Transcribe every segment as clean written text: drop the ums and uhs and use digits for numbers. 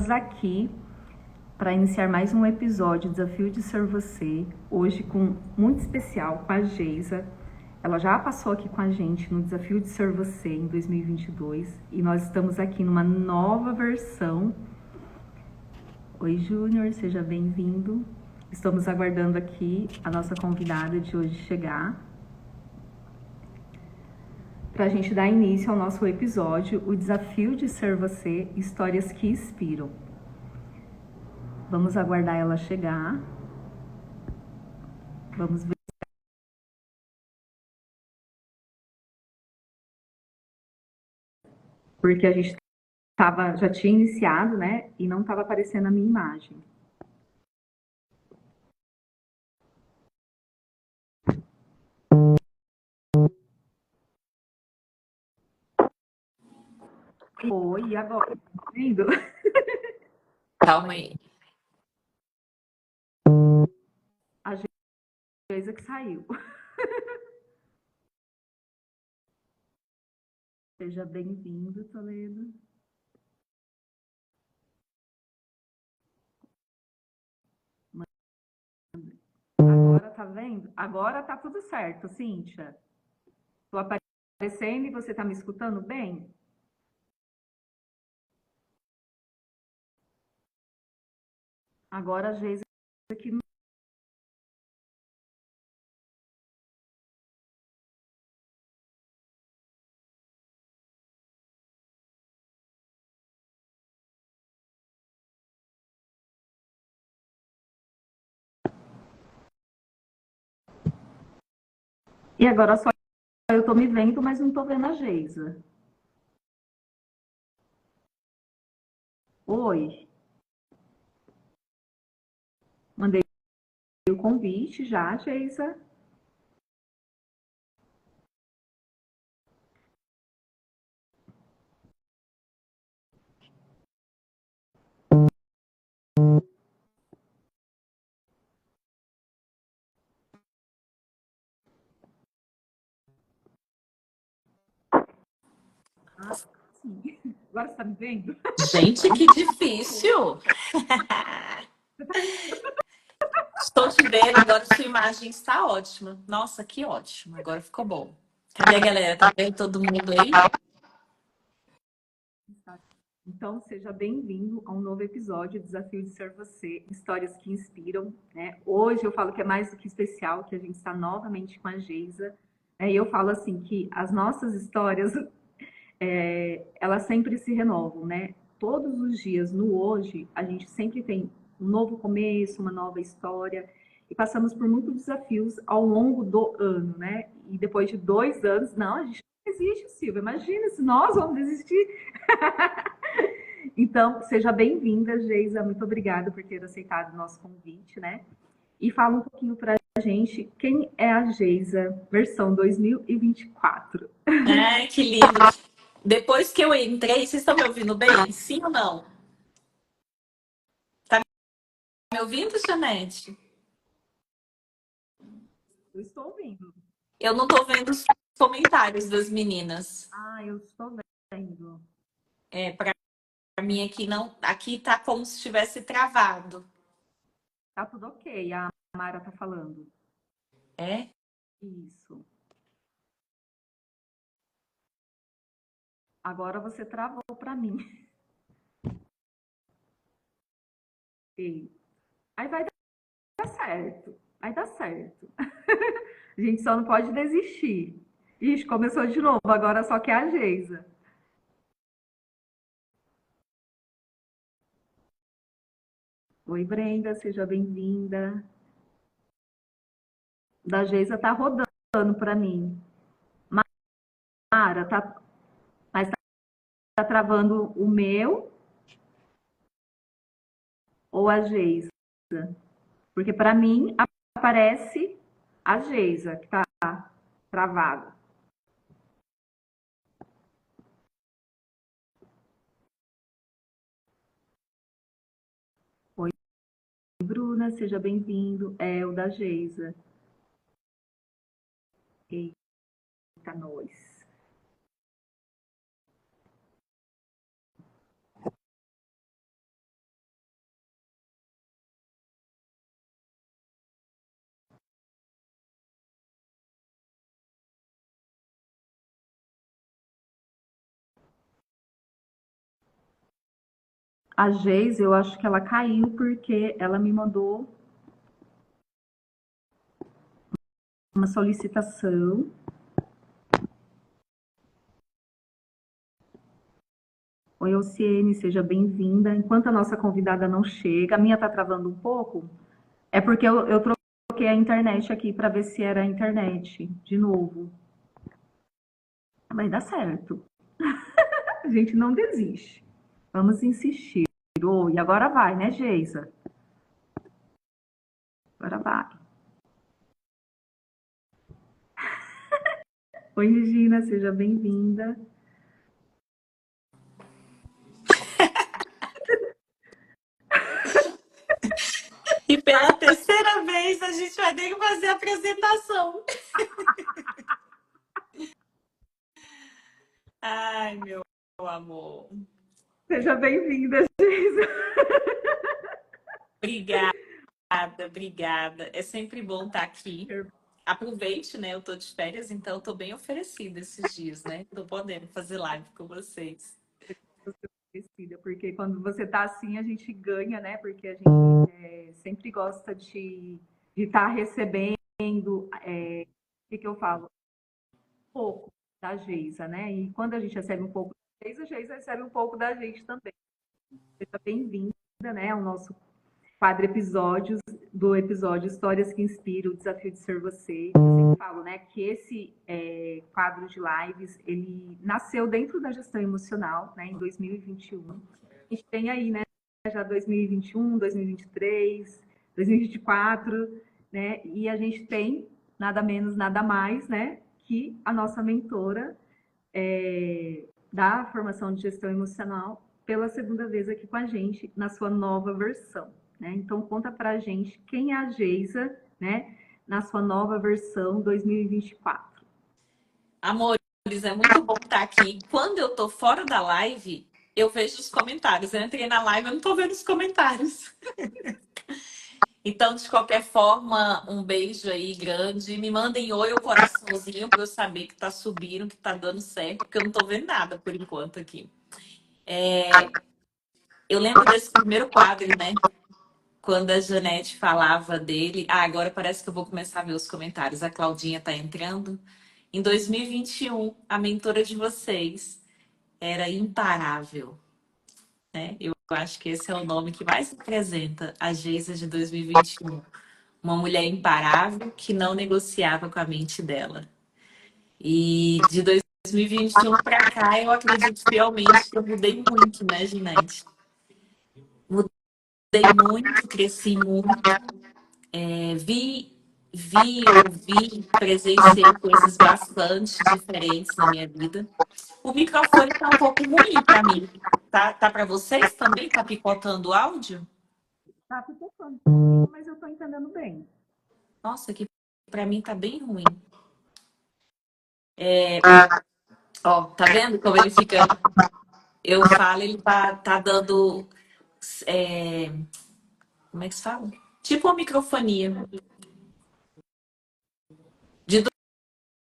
aqui para iniciar mais um episódio do Desafio de Ser Você, hoje com muito especial com a Geisa. Ela já passou aqui com a gente no Desafio de Ser Você em 2022 e nós estamos aqui numa nova versão. Oi, Júnior, seja bem-vindo. Estamos aguardando aqui a nossa convidada de hoje chegar para a gente dar início ao nosso episódio, o Desafio de Ser Você, histórias que inspiram. Vamos aguardar ela chegar. Vamos ver. Porque a gente já tinha iniciado, né? E não estava aparecendo a minha imagem. Oi, e agora? Tá vendo? Calma aí. A Geisa que saiu. Seja bem-vindo, Toledo. Agora tá vendo? Agora tá tudo certo, Cíntia. Tô aparecendo e você tá me escutando bem? Agora a Geisa aqui. E agora só eu tô me vendo, mas não tô vendo a Geisa. Oi. Mandei o convite já, Geisa. Ah, sim. Agora você tá me vendo? Gente, que difícil! Estou te vendo, agora sua imagem está ótima. Nossa, que ótimo, agora ficou bom. Cadê a galera? Tá vendo todo mundo aí? Então, seja bem-vindo a um novo episódio do Desafio de Ser Você, histórias que inspiram, né? Hoje eu falo que é mais do que especial, que a gente está novamente com a Geisa, né? E eu falo assim que as nossas histórias, elas sempre se renovam, né? Todos os dias, no hoje, a gente sempre tem um novo começo, uma nova história, e passamos por muitos desafios ao longo do ano, né? E depois de 2 anos, não, a gente não existe, Silvia, imagina se nós vamos desistir. Então, seja bem-vinda, Geisa. Muito obrigada por ter aceitado o nosso convite, né? E fala um pouquinho para a gente quem é a Geisa, versão 2024. Ai, que lindo. Depois que eu entrei, vocês estão me ouvindo bem? Sim ou não? Tá me ouvindo, Janete? Eu estou ouvindo. Eu não tô vendo os comentários das meninas. Ah, eu estou vendo. Para mim aqui não, aqui tá como se estivesse travado. Tá tudo ok, a Mara tá falando. É? Isso. Agora você travou para mim. Aí vai dar certo. Vai dar certo. A gente só não pode desistir. Ixi, começou de novo, agora só que é a Geisa. Oi, Brenda, seja bem-vinda. Da Geisa tá rodando para mim. Mara, mas tá travando o meu ou a Geisa? Porque para mim aparece a Geisa, que tá travado. Oi, Bruna, seja bem-vindo. É o da Geisa. Eita, nós. A Geise, eu acho que ela caiu porque ela me mandou uma solicitação. Oi, Alciene, seja bem-vinda. Enquanto a nossa convidada não chega, a minha tá travando um pouco. É porque eu troquei a internet aqui para ver se era a internet de novo. Vai dar certo. A gente não desiste. Vamos insistir. Oh, e agora vai, né, Geisa? Agora vai. Oi, Regina, seja bem-vinda. E pela terceira vez a gente vai ter que fazer a apresentação. Ai, meu amor. Seja bem-vinda, Geisa. Obrigada, obrigada. É sempre bom estar aqui. Aproveite, né? Eu tô de férias, então eu tô bem oferecida esses dias, né? Tô podendo fazer live com vocês. Porque quando você tá assim, a gente ganha, né? Porque a gente sempre gosta de estar recebendo, o que eu falo? Um pouco da Geisa, né? E quando a gente recebe um pouco da Geisa, a Geisa recebe um pouco da gente também. Seja bem-vinda, né, ao nosso quadro episódios do episódio Histórias que Inspiram, o Desafio de Ser Você. Eu sempre falo, né, que esse quadro de lives, ele nasceu dentro da gestão emocional, né, em 2021. A gente tem aí, né, já 2021, 2023, 2024, né, e a gente tem nada menos, nada mais, né, que a nossa mentora da formação de gestão emocional pela segunda vez aqui com a gente na sua nova versão, né? Então conta pra gente quem é a Geisa, né, na sua nova versão 2024. Amores, é muito bom estar aqui. Quando eu tô fora da live, eu vejo os comentários. Eu entrei na live, eu não tô vendo os comentários. Então, de qualquer forma, um beijo aí grande. Me mandem oi ou coraçãozinho para eu saber que tá subindo, que tá dando certo, porque eu não tô vendo nada por enquanto aqui. Eu lembro desse primeiro quadro, né? Quando a Janete falava dele. Ah, agora parece que eu vou começar a ver os comentários. A Claudinha tá entrando. Em 2021, a mentora de vocês era imparável, né? Eu acho que esse é o nome que mais representa a Geisa de 2021. Uma mulher imparável que não negociava com a mente dela. E de 2021 para cá, eu acredito fielmente que eu mudei muito, né, Ginete? Mudei muito, cresci muito, ouvi, presenciei coisas bastante diferentes na minha vida. O microfone tá um pouco ruim para mim. Tá para vocês também? Tá picotando o áudio? Tá pipocando, mas eu tô entendendo bem. Nossa, que para mim tá bem ruim. Ó, tá vendo como ele fica? Eu falo, ele tá dando. é, Como é que se fala? Tipo uma microfonia. De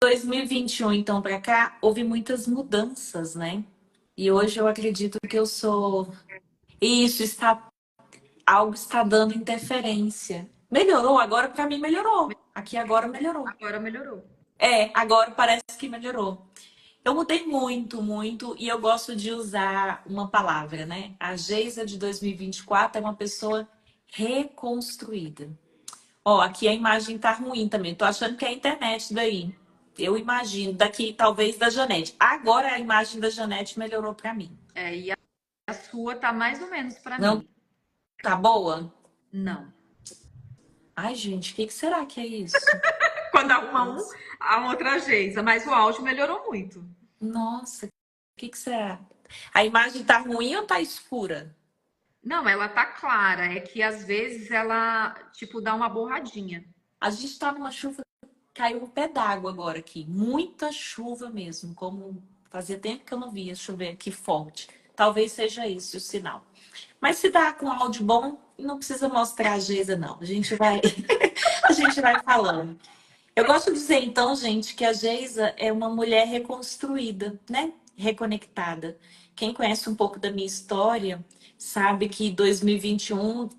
2021, então, para cá, houve muitas mudanças, né? E hoje eu acredito que eu sou. Isso está. Algo está dando interferência. Melhorou, agora para mim melhorou. Aqui agora melhorou. Agora melhorou. Agora parece que melhorou. Eu mudei muito, muito, e eu gosto de usar uma palavra, né? A Geisa de 2024 é uma pessoa reconstruída. Ó, aqui a imagem tá ruim também. Tô achando que é a internet daí. Eu imagino, daqui talvez da Janete. Agora a imagem da Janete melhorou para mim. E a sua tá mais ou menos para Não mim. tá boa? Não. Ai, gente, o que será que é isso? Quando arruma um, Nossa. a outra Geisa, mas o áudio melhorou muito. Nossa, o que será? A imagem tá ruim ou tá escura? Não, ela tá clara, é que às vezes ela, tipo, dá uma borradinha. A gente tá numa chuva, caiu um pé d'água agora aqui. Muita chuva mesmo, como fazia tempo que eu não via chover aqui forte. Talvez seja esse o sinal. Mas se dá com áudio bom, não precisa mostrar a Geisa, não. A gente vai, a gente vai falando. Eu gosto de dizer, então, gente, que a Geisa é uma mulher reconstruída, né? reconectada. Quem conhece um pouco da minha história sabe que 2021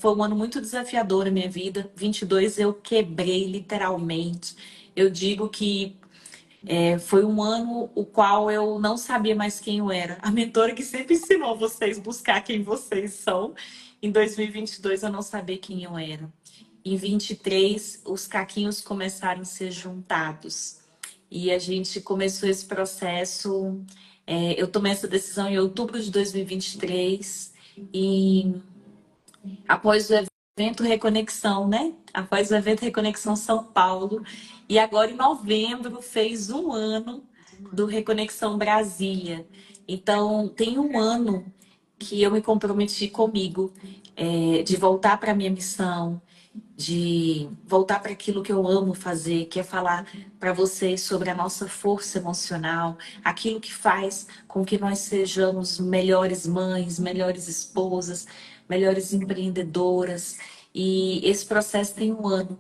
foi um ano muito desafiador na minha vida. 22 eu quebrei literalmente. Eu digo que foi um ano o qual eu não sabia mais quem eu era. A mentora que sempre ensinou vocês a buscar quem vocês são. Em 2022 eu não sabia quem eu era. Em 23 os caquinhos começaram a ser juntados. E a gente começou esse processo. Eu tomei essa decisão em outubro de 2023. E após o evento Reconexão, né? Após o evento Reconexão São Paulo. E agora, em novembro, fez um ano do Reconexão Brasília. Então, tem um ano que eu me comprometi comigo de voltar para a minha missão, de voltar para aquilo que eu amo fazer, que é falar para vocês sobre a nossa força emocional, aquilo que faz com que nós sejamos melhores mães, melhores esposas, melhores empreendedoras. E esse processo tem um ano.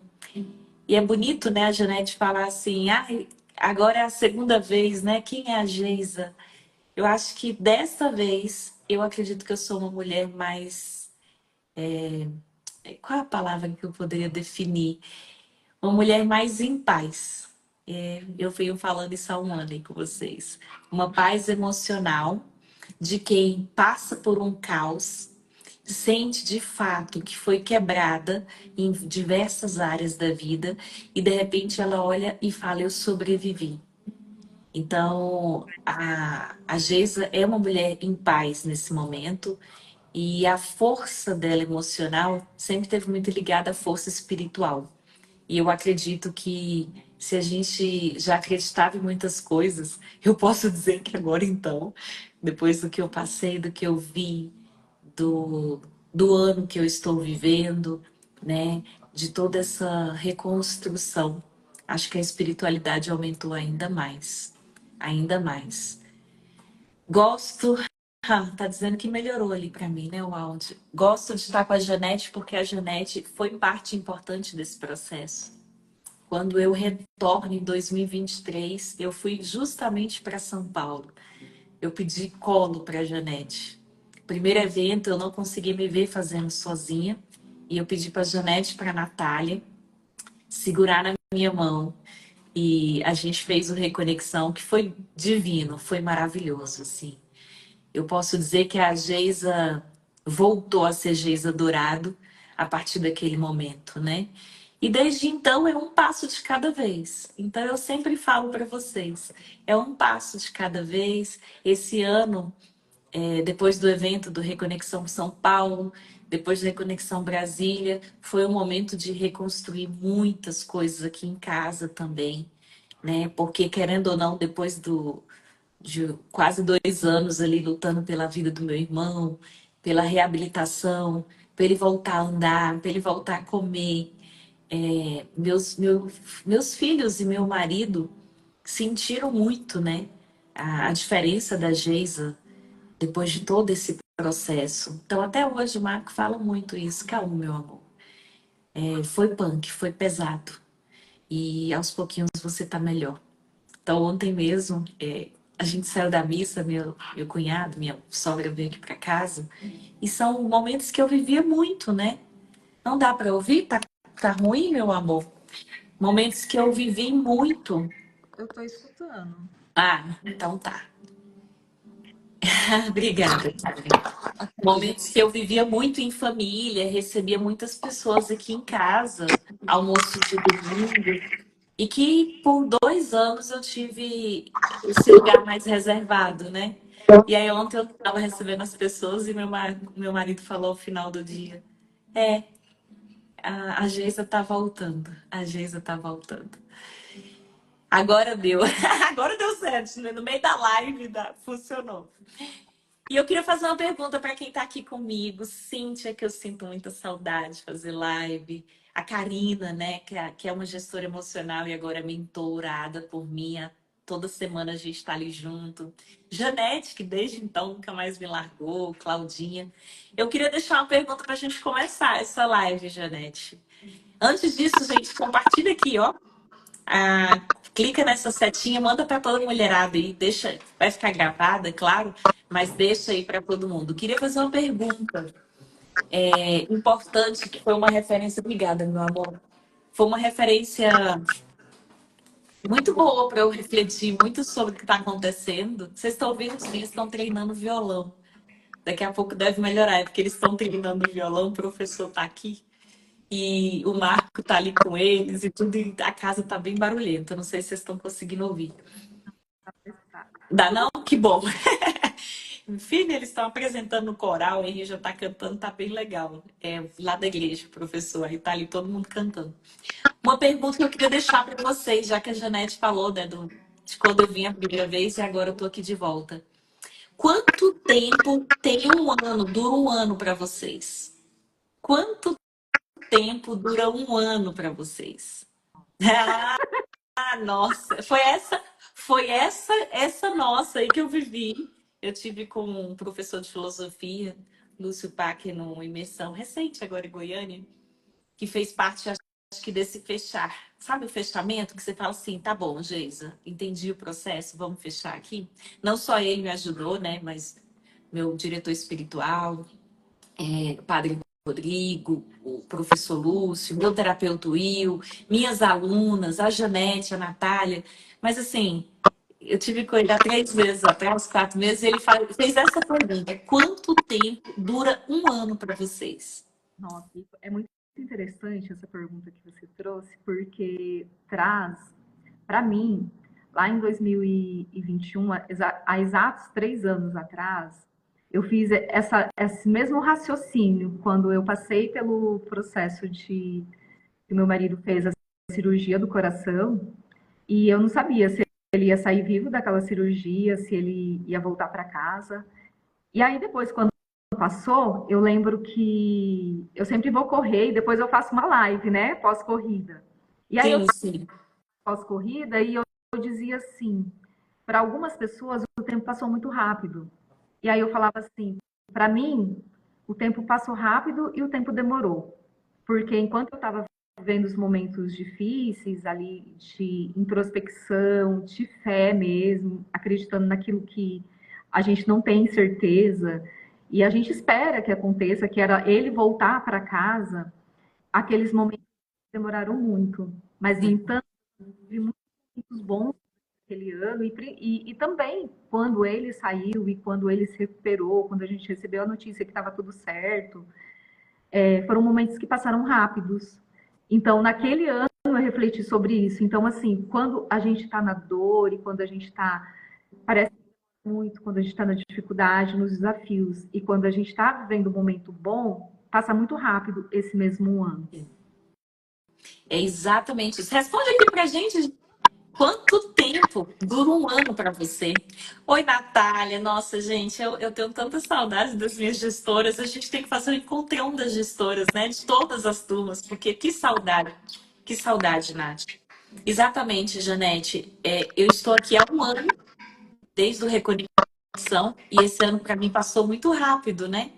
E é bonito, né, a Janete falar assim, agora é a segunda vez, né? Quem é a Geisa? Eu acho que dessa vez eu acredito que eu sou uma mulher mais. Qual é a palavra que eu poderia definir? Uma mulher mais em paz. Eu venho falando isso há um ano aí com vocês. Uma paz emocional de quem passa por um caos, sente de fato que foi quebrada em diversas áreas da vida e de repente ela olha e fala: Eu sobrevivi. Então, a Geisa é uma mulher em paz nesse momento e a força dela emocional sempre teve muito ligada à força espiritual. E eu acredito que se a gente já acreditava em muitas coisas, eu posso dizer que agora então, depois do que eu passei, do que eu vi, do, do ano que eu estou vivendo, né, de toda essa reconstrução, acho que a espiritualidade aumentou ainda mais, ainda mais. Gosto, tá dizendo que melhorou ali para mim, né, o áudio. Gosto de estar com a Janete porque a Janete foi parte importante desse processo. Quando eu retorno em 2023, eu fui justamente para São Paulo. Eu pedi colo para a Janete. Primeiro evento, eu não consegui me ver fazendo sozinha. E eu pedi para a Janete, para a Natália, segurar na minha mão. E a gente fez o Reconexão, que foi divino, foi maravilhoso, assim. Eu posso dizer que a Geisa voltou a ser Geisa Dourado a partir daquele momento, né? E desde então é um passo de cada vez. Então eu sempre falo para vocês, é um passo de cada vez. Esse ano, depois do evento do Reconexão São Paulo, depois da Reconexão Brasília, foi um momento de reconstruir muitas coisas aqui em casa também, né? Porque querendo ou não, depois de quase 2 anos ali lutando pela vida do meu irmão, pela reabilitação, para ele voltar a andar, para ele voltar a comer. Meus filhos e meu marido sentiram muito, né? A diferença da Geisa depois de todo esse processo. Então, até hoje, o Marco fala muito isso. Calma, meu amor. Foi punk, foi pesado. E aos pouquinhos você tá melhor. Então, ontem mesmo, a gente saiu da missa, meu cunhado, minha sogra veio aqui para casa, e são momentos que eu vivia muito, né? Não dá para ouvir? Tá ruim, meu amor? Momentos que eu vivi muito. Eu tô escutando. Ah, então tá. Obrigada, Karen. Momentos que eu vivia muito em família, recebia muitas pessoas aqui em casa, almoço de domingo, e que por 2 anos eu tive esse lugar mais reservado, né? E aí ontem eu estava recebendo as pessoas e meu marido falou ao final do dia, é, a Geisa tá voltando, a Geisa tá voltando. Agora deu, agora deu certo, né? No meio da live funcionou. E eu queria fazer uma pergunta para quem está aqui comigo. Cíntia, que eu sinto muita saudade de fazer live. A Karina, né, que é uma gestora emocional e agora é mentorada por mim. Toda semana a gente está ali junto. Janete, que desde então nunca mais me largou. Claudinha. Eu queria deixar uma pergunta para a gente começar essa live, Janete. Antes disso, gente, compartilha aqui, ó. Clica nessa setinha, manda para toda mulherada aí, deixa, vai ficar gravada, claro, mas deixa aí para todo mundo. Queria fazer uma pergunta importante, que foi uma referência, obrigada, meu amor. Foi uma referência muito boa para eu refletir muito sobre o que está acontecendo. Vocês estão ouvindo que eles estão treinando violão. Daqui a pouco deve melhorar, é porque eles estão treinando violão, o professor está aqui. E o Marco tá ali com eles e tudo, e a casa tá bem barulhenta. Não sei se vocês estão conseguindo ouvir. Dá não? Que bom. Enfim, eles estão apresentando no coral, o Henrique já tá cantando, tá bem legal. É lá da igreja, professor, aí tá ali todo mundo cantando. Uma pergunta que eu queria deixar para vocês, já que a Janete falou, né, de quando eu vim a primeira vez e agora eu tô aqui de volta. Quanto tempo tem um ano, dura um ano para vocês? Quanto tempo dura um ano para vocês? Ah, nossa, essa nossa aí que eu vivi. Eu tive com um professor de filosofia, Lúcio Pac, numa imersão recente agora em Goiânia, que fez parte, acho que, desse fechar. Sabe o fechamento que você fala assim, tá bom, Geisa, entendi o processo, vamos fechar aqui? Não só ele me ajudou, né, mas meu diretor espiritual, o padre Rodrigo, o professor Lúcio, meu terapeuta Will, minhas alunas, a Janete, a Natália. Mas assim, eu tive com ele há 3 meses atrás, 4 meses, e ele fez essa pergunta: quanto tempo dura um ano para vocês? Nossa, é muito interessante essa pergunta que você trouxe, porque traz, para mim, lá em 2021, há exatos 3 anos atrás, eu fiz esse mesmo raciocínio quando eu passei pelo processo de que meu marido fez a cirurgia do coração e eu não sabia se ele ia sair vivo daquela cirurgia, se ele ia voltar para casa. E aí depois, quando passou, eu lembro que eu sempre vou correr e depois eu faço uma live, né? Pós-corrida. E aí eu Sim, sim. pós-corrida e eu dizia assim, para algumas pessoas o tempo passou muito rápido. E aí eu falava assim, para mim o tempo passou rápido e o tempo demorou, porque enquanto eu estava vivendo os momentos difíceis ali de introspecção, de fé mesmo, acreditando naquilo que a gente não tem certeza e a gente espera que aconteça, que era ele voltar para casa, aqueles momentos demoraram muito, mas no entanto vi muitos bons aquele ano e também quando ele saiu e quando ele se recuperou, quando a gente recebeu a notícia que estava tudo certo, foram momentos que passaram rápidos. Então, naquele ano eu refleti sobre isso. Então, assim, quando a gente está na dor e quando a gente está, parece muito, quando a gente está na dificuldade, nos desafios e quando a gente está vivendo um momento bom, passa muito rápido esse mesmo ano. É exatamente isso. Responde aqui pra gente. Quanto tempo dura um ano para você? Oi, Natália. Nossa, gente, eu tenho tanta saudade das minhas gestoras. A gente tem que fazer um encontrão das gestoras, né? De todas as turmas, porque que saudade. Que saudade, Nath. Exatamente, Janete. Eu estou aqui há um ano, desde o Reconexão, e esse ano para mim passou muito rápido, né?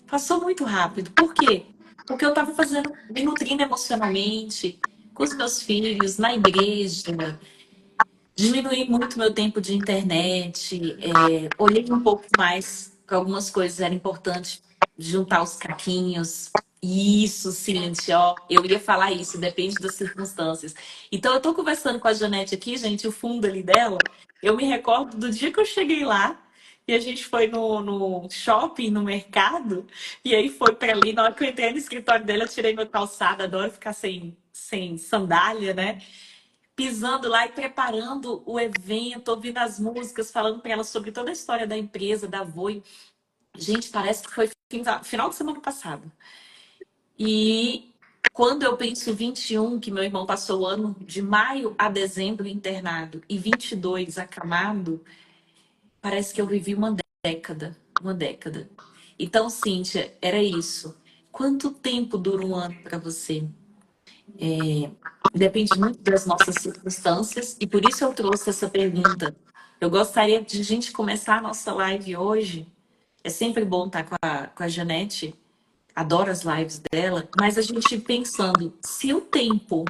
Passou muito rápido. Por quê? Porque eu estava fazendo, me nutrindo emocionalmente, com os meus filhos, na igreja, diminuí muito meu tempo de internet, olhei um pouco mais para algumas coisas, era importante juntar os caquinhos. Isso, Cintia, ó, eu ia falar isso, depende das circunstâncias. Então, eu tô conversando com a Janete aqui, gente, o fundo ali dela, eu me recordo do dia que eu cheguei lá, e a gente foi no shopping, no mercado, e aí foi para ali, na hora que eu entrei no escritório dela, eu tirei meu calçado, adoro ficar sem sandália, né? Pisando lá e preparando o evento, ouvindo as músicas, falando para ela sobre toda a história da empresa, da Voi. Gente, parece que foi final de semana passado. E quando eu penso 21, que meu irmão passou o ano de maio a dezembro internado, e 22 acamado, parece que eu vivi uma década. Uma década. Então, Cíntia, era isso. Quanto tempo dura um ano para você? Depende muito das nossas circunstâncias e por isso eu trouxe essa pergunta. Eu gostaria de a gente começar a nossa live hoje. É sempre bom estar com a Janete, adoro as lives dela, mas a gente pensando, se o tempo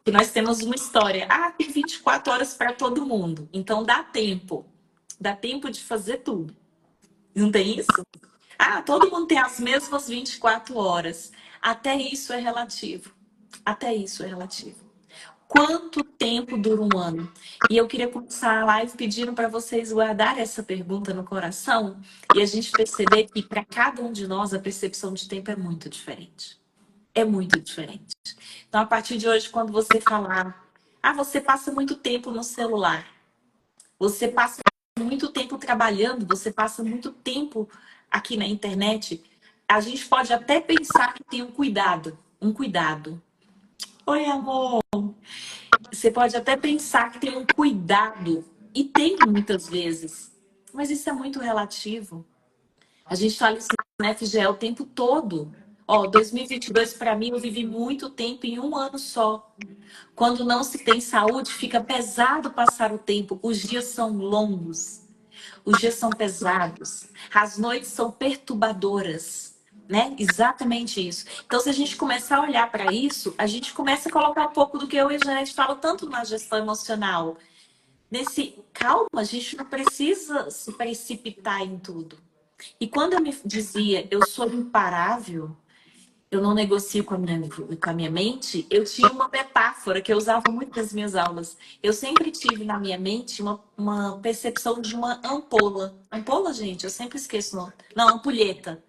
que nós temos uma história. Ah, tem 24 horas para todo mundo. Então dá tempo. Dá tempo de fazer tudo. Não tem isso? Ah, todo mundo tem as mesmas 24 horas. Até isso é relativo. Até isso é relativo. Quanto tempo dura um ano? E eu queria começar a live pedindo para vocês guardar essa pergunta no coração e a gente perceber que para cada um de nós a percepção de tempo é muito diferente. É muito diferente. Então, a partir de hoje, quando você falar, ah, você passa muito tempo no celular, você passa muito tempo trabalhando, você passa muito tempo aqui na internet, a gente pode até pensar que tem um cuidado, um cuidado. Oi, amor. Você pode até pensar que tem um cuidado, e tem muitas vezes, mas isso é muito relativo. A gente fala isso na FGE o tempo todo. Ó, 2022 para mim eu vivi muito tempo em um ano só. Quando não se tem saúde, fica pesado passar o tempo. Os dias são longos, os dias são pesados, as noites são perturbadoras, né? Exatamente isso. Então, se a gente começar a olhar para isso, a gente começa a colocar um pouco do que eu e a Janete falam tanto na gestão emocional. Nesse calma, a gente não precisa se precipitar em tudo. E quando eu me dizia, eu sou imparável, eu não negocio com a minha mente, eu tinha uma metáfora que eu usava muito nas minhas aulas. Eu sempre tive na minha mente uma percepção de uma ampola. Ampola, gente, eu sempre esqueço o nome. Não, ampulheta.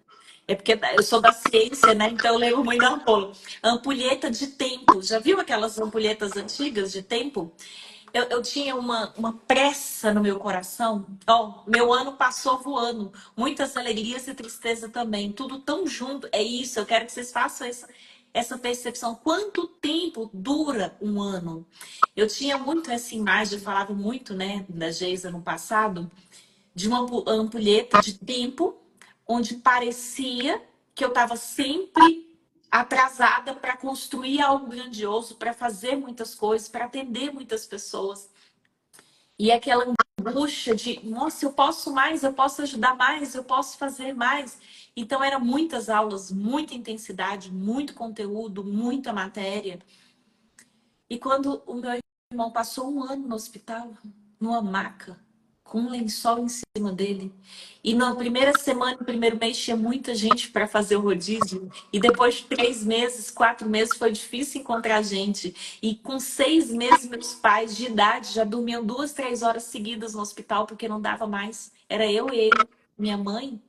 É porque eu sou da ciência, né? Então eu lembro muito da ampola. Ampulheta de tempo. Já viu aquelas ampulhetas antigas de tempo? Eu tinha uma pressa no meu coração. Ó, meu ano passou voando. Muitas alegrias e tristeza também. Tudo tão junto. É isso, eu quero que vocês façam essa percepção. Quanto tempo dura um ano? Eu tinha muito essa imagem, eu falava muito, né, da Geisa no passado, de uma ampulheta de tempo, onde parecia que eu estava sempre atrasada para construir algo grandioso, para fazer muitas coisas, para atender muitas pessoas. E aquela angústia de, nossa, eu posso mais, eu posso ajudar mais, eu posso fazer mais. Então, eram muitas aulas, muita intensidade, muito conteúdo, muita matéria. E quando o meu irmão passou um ano no hospital, numa maca, com um lençol em cima dele, e na primeira semana, no primeiro mês, tinha muita gente para fazer o rodízio, e depois de 3 meses, 4 meses, foi difícil encontrar gente. E com 6 meses, meus pais de idade já dormiam 2, 3 horas seguidas no hospital, porque não dava mais. Era eu e ele, minha mãe.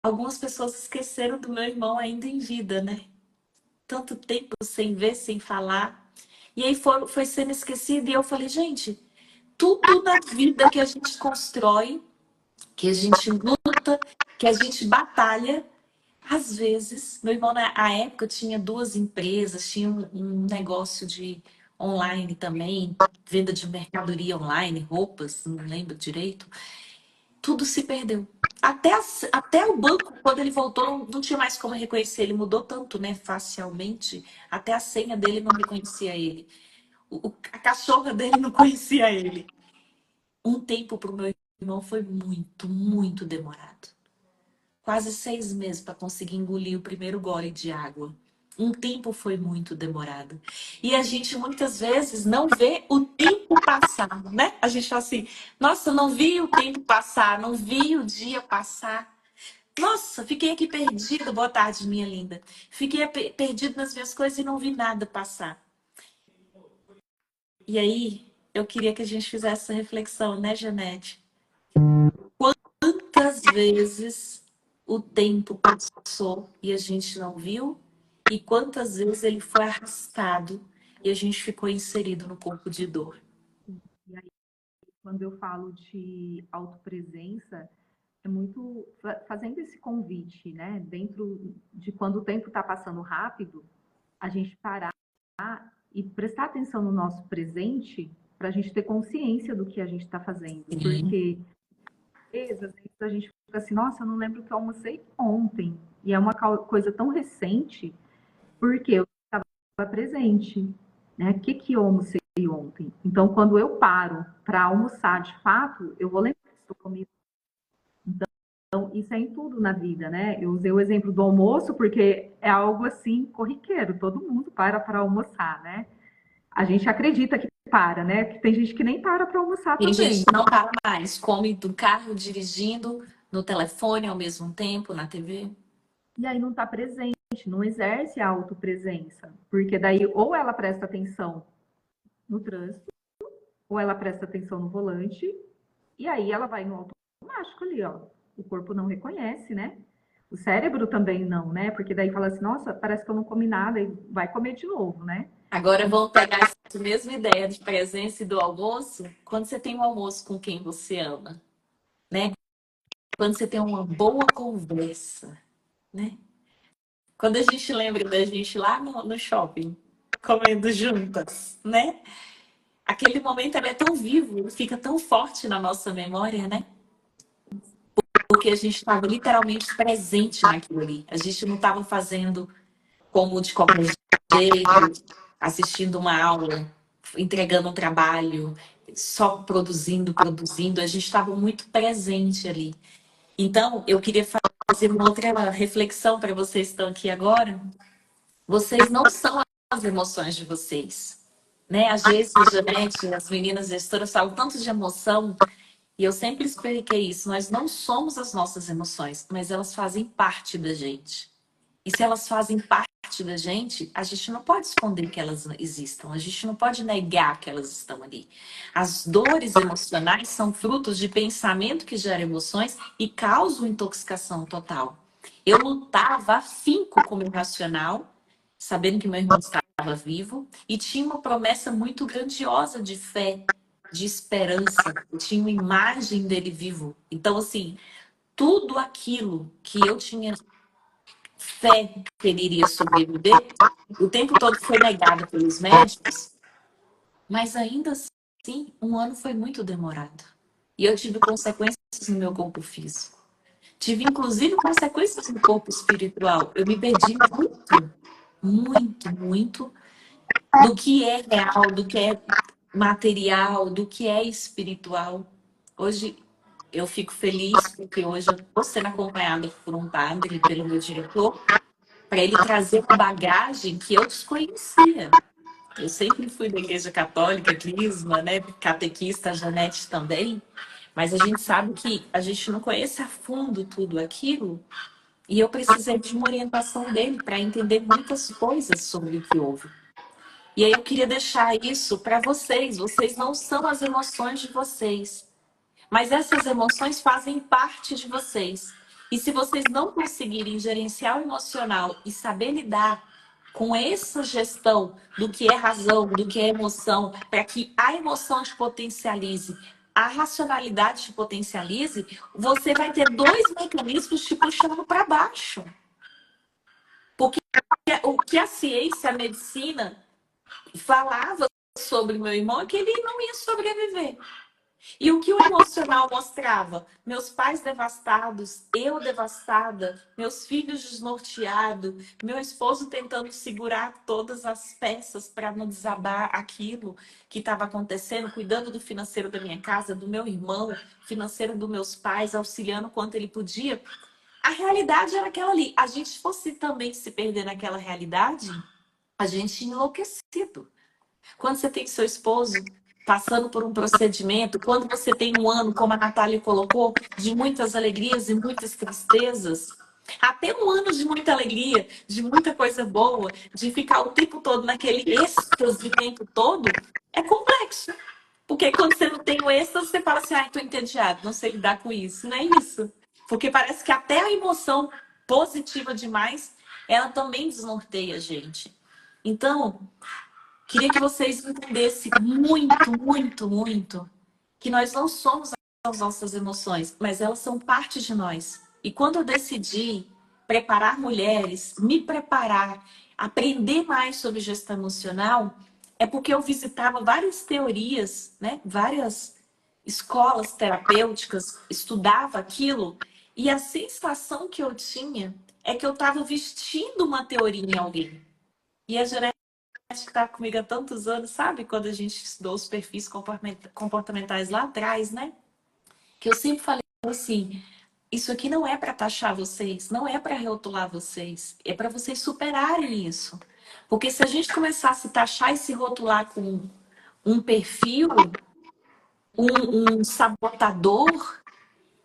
Algumas pessoas esqueceram do meu irmão ainda em vida, né? Tanto tempo sem ver, sem falar. E aí foi sendo esquecido e eu falei, gente, tudo na vida que a gente constrói, que a gente luta, que a gente batalha, às vezes, meu irmão na época tinha 2 empresas, tinha um negócio de online também, venda de mercadoria online, roupas, não lembro direito, tudo se perdeu. Até o banco, quando ele voltou, não tinha mais como reconhecer. Ele mudou tanto, né, facialmente. Até a senha dele não reconhecia ele. A cachorra dele não conhecia ele. Um tempo para o meu irmão foi muito, muito demorado. Quase 6 meses para conseguir engolir o primeiro gole de água. Um tempo foi muito demorado. E a gente muitas vezes não vê o tempo passar, né? A gente fala assim, nossa, não vi o tempo passar, não vi o dia passar. Nossa, fiquei aqui perdida. Boa tarde, minha linda. Fiquei perdida nas minhas coisas e não vi nada passar. E aí, eu queria que a gente fizesse essa reflexão, né, Janete? Quantas vezes o tempo passou e a gente não viu? E quantas vezes ele foi arrastado e a gente ficou inserido no corpo de dor? E aí, quando eu falo de autopresença, é muito fazendo esse convite, né? Dentro de quando o tempo está passando rápido, a gente parar e prestar atenção no nosso presente para a gente ter consciência do que a gente está fazendo. Sim. Porque às vezes a gente fica assim, nossa, eu não lembro que eu almocei ontem. E é uma coisa tão recente, porque eu estava presente. Né? O que eu almocei ontem? Então, quando eu paro para almoçar de fato, eu vou lembrar que estou comigo. isso é em tudo na vida, né? Eu usei o exemplo do almoço porque é algo assim corriqueiro, todo mundo para almoçar, né? A gente acredita que para, né? Que tem gente que nem para almoçar Tem gente também. que não para mais, come do carro, dirigindo, no telefone ao mesmo tempo, na TV. E aí não está presente, não exerce a autopresença, porque daí ou ela presta atenção no trânsito, ou ela presta atenção no volante, e aí ela vai no automático ali, ó. O corpo não reconhece, né? O cérebro também não, né? Porque daí fala assim, nossa, parece que eu não comi nada e vai comer de novo, né? Agora vamos pegar essa mesma ideia de presença e do almoço, quando você tem um almoço com quem você ama, né? Quando você tem uma boa conversa, né? Quando a gente lembra da gente lá no shopping, comendo juntas, né? Aquele momento ele é tão vivo, fica tão forte na nossa memória, né? Porque a gente estava literalmente presente naquilo ali. A gente não estava fazendo como de qualquer jeito, assistindo uma aula, entregando um trabalho, só produzindo. A gente estava muito presente ali. Então, eu queria fazer uma outra reflexão para vocês que estão aqui agora. Vocês não são as emoções de vocês. Né? Às vezes, a Janete, as meninas gestoras falam tanto de emoção, e eu sempre expliquei isso. Nós não somos as nossas emoções, mas elas fazem parte da gente. E se elas fazem parte da gente, a gente não pode esconder que elas existam, a gente não pode negar que elas estão ali. As dores emocionais são frutos de pensamento que gera emoções e causam intoxicação total. Eu lutava afinco com o meu racional, sabendo que meu irmão estava vivo, e tinha uma promessa muito grandiosa de fé, de esperança. Eu tinha uma imagem dele vivo. Então, assim, tudo aquilo que eu tinha fé que ele iria sobreviver, o tempo todo foi negado pelos médicos, mas ainda assim, um ano foi muito demorado. E eu tive consequências no meu corpo físico. Tive, inclusive, consequências no corpo espiritual. Eu me perdi muito, muito, muito do que é real, do que é material, do que é espiritual. Hoje eu fico feliz porque hoje eu estou sendo acompanhada por um padre, pelo meu diretor, para ele trazer uma bagagem que eu desconhecia. Eu sempre fui da igreja católica, crisma, né? Catequista, a Janete também. Mas a gente sabe que a gente não conhece a fundo tudo aquilo. E eu precisei de uma orientação dele para entender muitas coisas sobre o que houve. E aí eu queria deixar isso para vocês. Vocês não são as emoções de vocês. Mas essas emoções fazem parte de vocês. E se vocês não conseguirem gerenciar o emocional e saber lidar com essa gestão do que é razão, do que é emoção, para que a emoção te potencialize, a racionalidade te potencialize, você vai ter dois mecanismos te puxando para baixo. Porque o que a ciência, a medicina falava sobre meu irmão é que ele não ia sobreviver. E o que o emocional mostrava? Meus pais devastados, eu devastada, meus filhos desnorteados, meu esposo tentando segurar todas as peças para não desabar aquilo que estava acontecendo, cuidando do financeiro da minha casa, do meu irmão, financeiro dos meus pais, auxiliando quanto ele podia. A realidade era aquela ali. A gente fosse também se perder naquela realidade, a gente tinha enlouquecido. Quando você tem seu esposo passando por um procedimento, quando você tem um ano, como a Natália colocou, de muitas alegrias e muitas tristezas, até um ano de muita alegria, de muita coisa boa, de ficar o tempo todo naquele êxtase o tempo todo, é complexo. Porque quando você não tem o êxtase, você fala assim, ai, tô entediado, não sei lidar com isso. Não é isso. Porque parece que até a emoção positiva demais, ela também desnorteia a gente. Então, queria que vocês entendessem muito, muito, muito que nós não somos as nossas emoções, mas elas são parte de nós. E quando eu decidi preparar mulheres, me preparar, aprender mais sobre gestão emocional, é porque eu visitava várias teorias, né? Várias escolas terapêuticas, estudava aquilo, e a sensação que eu tinha é que eu estava vestindo uma teoria em alguém. E a que está comigo há tantos anos, sabe? Quando a gente estudou os perfis comportamentais lá atrás, né? Que eu sempre falei assim, Isso aqui não é para taxar vocês, não é para rotular vocês, é para vocês superarem isso. Porque se a gente começar a se taxar e se rotular com um perfil, um sabotador,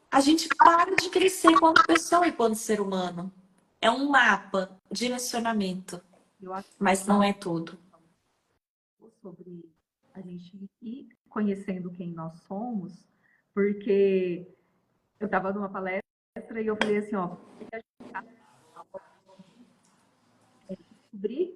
a gente para de crescer enquanto pessoa e enquanto ser humano. É um mapa, direcionamento, Eu acho mas não é tudo. sobre a gente ir conhecendo quem nós somos, porque eu estava numa palestra e eu falei assim, ó, descobrir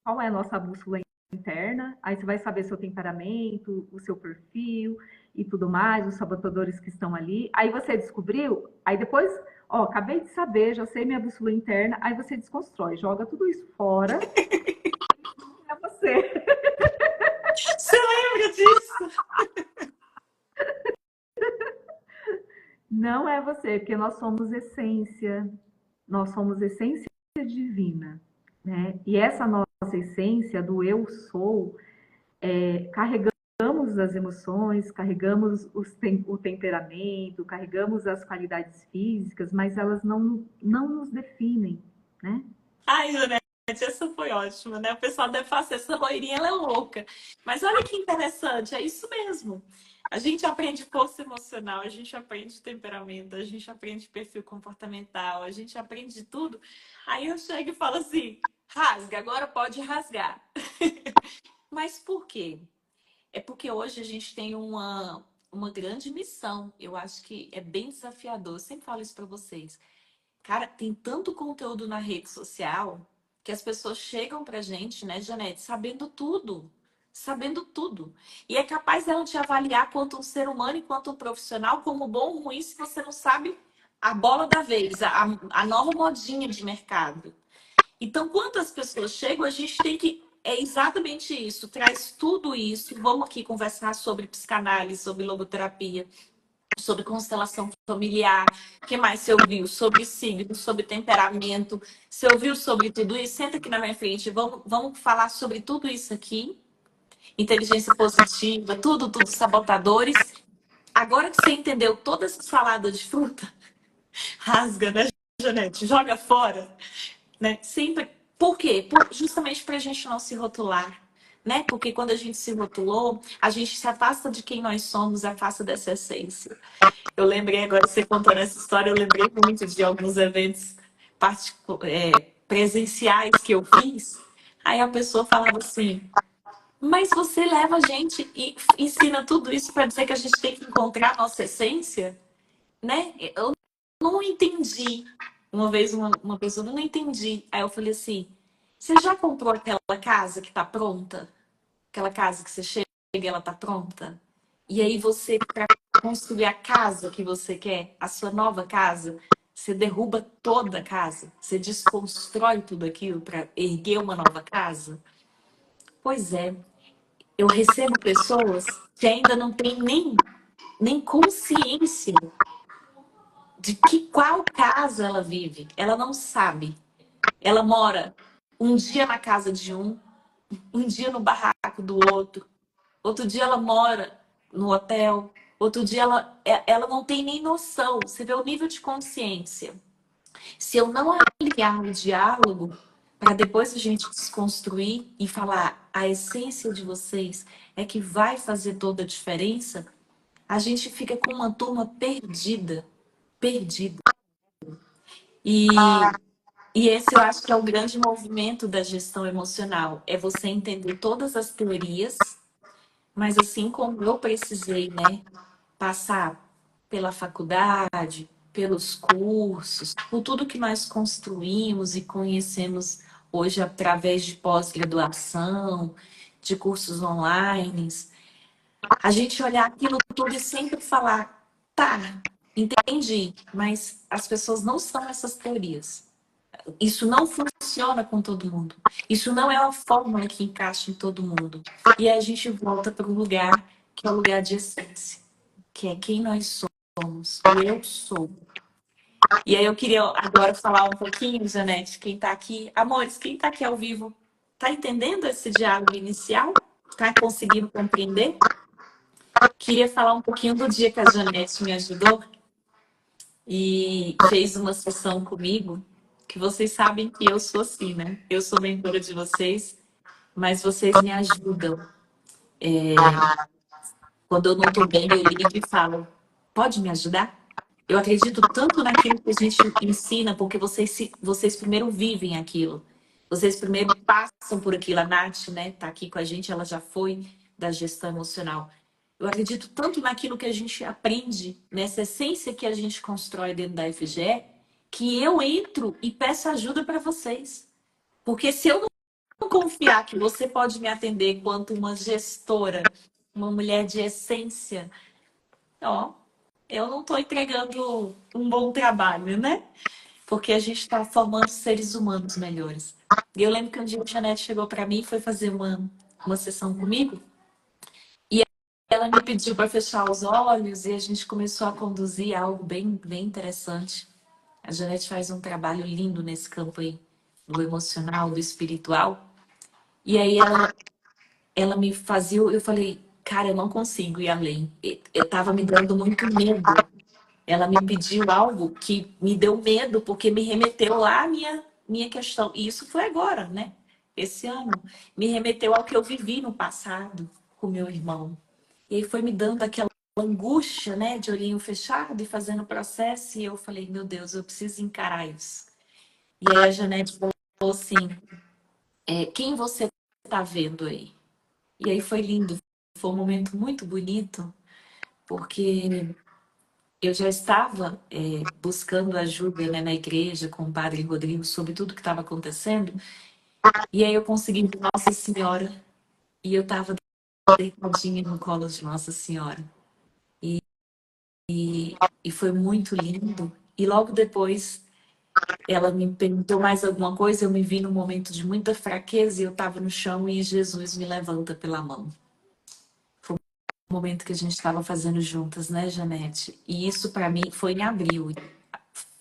qual é a nossa bússola interna, aí você vai saber seu temperamento, o seu perfil e tudo mais, os sabotadores que estão ali. Aí você descobriu, aí depois, ó, acabei de saber, já sei minha bússola interna, aí você desconstrói, joga tudo isso fora, é você. Você lembra disso? Não é você, porque nós somos essência divina, né? E essa nossa essência do eu sou, carregamos as emoções, carregamos o temperamento, carregamos as qualidades físicas, mas elas não nos definem, né? Ai, Janete, essa foi ótima, né? O pessoal deve fazer essa loirinha, ela é louca. Mas olha que interessante, é isso mesmo. A gente aprende força emocional, a gente aprende temperamento, a gente aprende perfil comportamental, a gente aprende tudo. Aí eu chego e falo assim: rasga, agora pode rasgar. Mas por quê? É porque hoje a gente tem uma grande missão. Eu acho que é bem desafiador. Eu sempre falo isso para vocês. Cara, tem tanto conteúdo na rede social que as pessoas chegam pra gente, né, Janete, sabendo tudo. Sabendo tudo. E é capaz dela te avaliar quanto um ser humano e quanto um profissional, como bom ou ruim, se você não sabe a bola da vez, a nova modinha de mercado. Então, quando as pessoas chegam, a gente tem que. É exatamente isso, traz tudo isso. Vamos aqui conversar sobre psicanálise, sobre logoterapia, sobre constelação familiar. O que mais você ouviu? Sobre signo, sobre temperamento. Você ouviu sobre tudo isso? Senta aqui na minha frente. Vamos falar sobre tudo isso aqui. Inteligência positiva, tudo, sabotadores. Agora que você entendeu toda essa salada de fruta, rasga, né, Janete? Joga fora, né? Sempre. Por quê? Justamente para a gente não se rotular. Né? Porque quando a gente se rotulou, a gente se afasta de quem nós somos, afasta dessa essência. Eu lembrei agora, você contando essa história, eu lembrei muito de alguns eventos presenciais que eu fiz. Aí a pessoa falava assim, mas você leva a gente e ensina tudo isso para dizer que a gente tem que encontrar a nossa essência, né? Eu não entendi. Uma vez uma pessoa, eu não entendi. Aí eu falei assim, você já comprou aquela casa que está pronta? Aquela casa que você chega e ela está pronta? E aí você, para construir a casa que você quer, a sua nova casa, você derruba toda a casa, você desconstrói tudo aquilo para erguer uma nova casa. Pois é, eu recebo pessoas que ainda não têm nem consciência de qual casa ela vive. Ela não sabe. Ela mora um dia na casa de um dia no barraco do outro. Outro dia ela mora no hotel. Outro dia ela não tem nem noção. Você vê o nível de consciência. Se eu não aliar o diálogo, para depois a gente desconstruir e falar a essência de vocês é que vai fazer toda a diferença, a gente fica com uma turma perdida. Perdida. E, e esse eu acho que é o grande movimento da gestão emocional. É você entender todas as teorias, mas assim como eu precisei, né, passar pela faculdade, pelos cursos, por tudo que nós construímos e conhecemos hoje através de pós-graduação, de cursos online, a gente olhar aquilo tudo e sempre falar, tá, entendi, mas as pessoas não são essas teorias. Isso não funciona com todo mundo. Isso não é uma fórmula que encaixa em todo mundo. E aí a gente volta para o lugar que é o lugar de essência, que é quem nós somos, o eu sou. E aí eu queria agora falar um pouquinho, Janete, quem está aqui, amores, quem está aqui ao vivo, está entendendo esse diálogo inicial? Está conseguindo compreender? Queria falar um pouquinho do dia que a Janete me ajudou. e fez uma sessão comigo, que vocês sabem que eu sou assim, né? Eu sou mentora de vocês, mas vocês me ajudam. Quando eu não estou bem, eu ligo e falo, pode me ajudar? Eu acredito tanto naquilo que a gente ensina, porque vocês primeiro vivem aquilo. Vocês primeiro passam por aquilo. A Nath, né, tá aqui com a gente, ela já foi da gestão emocional. Eu acredito tanto naquilo que a gente aprende, nessa essência que a gente constrói dentro da FGE, que eu entro e peço ajuda para vocês. Porque se eu não confiar que você pode me atender quanto uma gestora, uma mulher de essência, ó, eu não estou entregando um bom trabalho, né? Porque a gente está formando seres humanos melhores. E eu lembro que um dia a Janete chegou para mim e foi fazer uma sessão comigo. E ela me pediu para fechar os olhos e a gente começou a conduzir algo bem interessante. A Janete faz um trabalho lindo nesse campo aí, do emocional, do espiritual. E aí ela me fazia, eu falei, cara, eu não consigo ir além. Eu tava me dando muito medo. Ela me pediu algo que me deu medo, porque me remeteu lá à minha questão. E isso foi agora, né? Esse ano. Me remeteu ao que eu vivi no passado com meu irmão. E aí foi me dando aquela angústia, né? De olhinho fechado e fazendo o processo. E eu falei, meu Deus, eu preciso encarar isso. E aí a Janete falou assim, quem você tá vendo aí? E aí foi lindo. Foi um momento muito bonito, porque eu já estava buscando ajuda, né, na igreja com o padre Rodrigo sobre tudo que estava acontecendo. E aí eu consegui ver Nossa Senhora e eu estava deitadinha no colo de Nossa Senhora. E foi muito lindo. E logo depois ela me perguntou mais alguma coisa. Eu me vi num momento de muita fraqueza e eu estava no chão e Jesus me levanta pela mão. O momento que a gente estava fazendo juntas, né, Janete? E isso para mim foi em abril.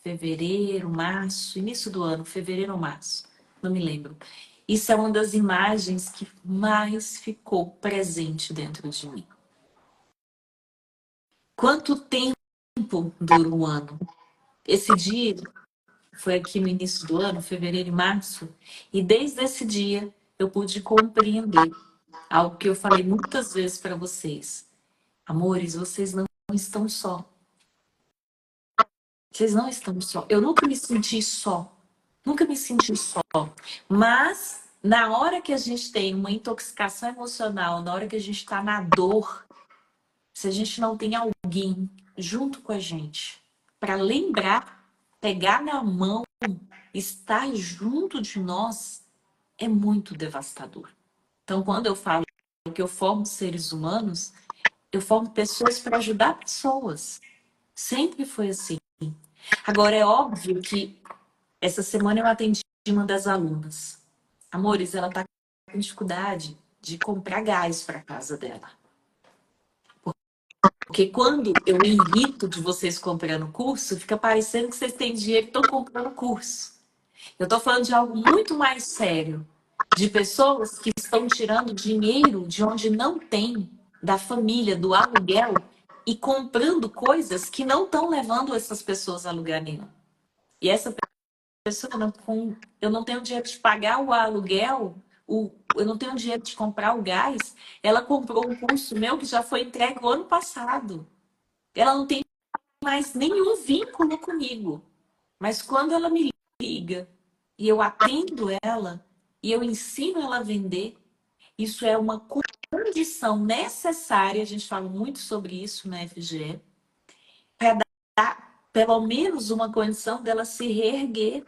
Fevereiro, março, início do ano, fevereiro ou março, não me lembro. Isso é uma das imagens que mais ficou presente dentro de mim. Quanto tempo dura um ano? Esse dia foi aqui no início do ano, fevereiro e março, e desde esse dia eu pude compreender algo que eu falei muitas vezes para vocês. Amores, vocês não estão só. Vocês não estão só. Eu nunca me senti só. Nunca me senti só. Mas, na hora que a gente tem uma intoxicação emocional, na hora que a gente está na dor, se a gente não tem alguém junto com a gente para lembrar, pegar na mão, estar junto de nós, é muito devastador. Então, quando eu falo que eu formo seres humanos, eu formo pessoas para ajudar pessoas. Sempre foi assim. Agora, é óbvio que essa semana eu atendi uma das alunas. Amores, ela tá com dificuldade de comprar gás para casa dela. Porque quando eu me irrito de vocês comprando curso, fica parecendo que vocês têm dinheiro e estão comprando curso. Eu tô falando de algo muito mais sério. De pessoas que estão tirando dinheiro de onde não tem, da família, do aluguel, e comprando coisas que não estão levando essas pessoas a lugar nenhum. E essa pessoa eu não tenho dinheiro de pagar o aluguel, eu não tenho dinheiro de comprar o gás. Ela comprou um curso meu que já foi entregue o ano passado. Ela não tem mais nenhum vínculo comigo. Mas quando ela me liga e eu atendo ela e eu ensino ela a vender, isso é uma condição necessária, a gente fala muito sobre isso na FGE, para dar pelo menos uma condição dela se reerguer.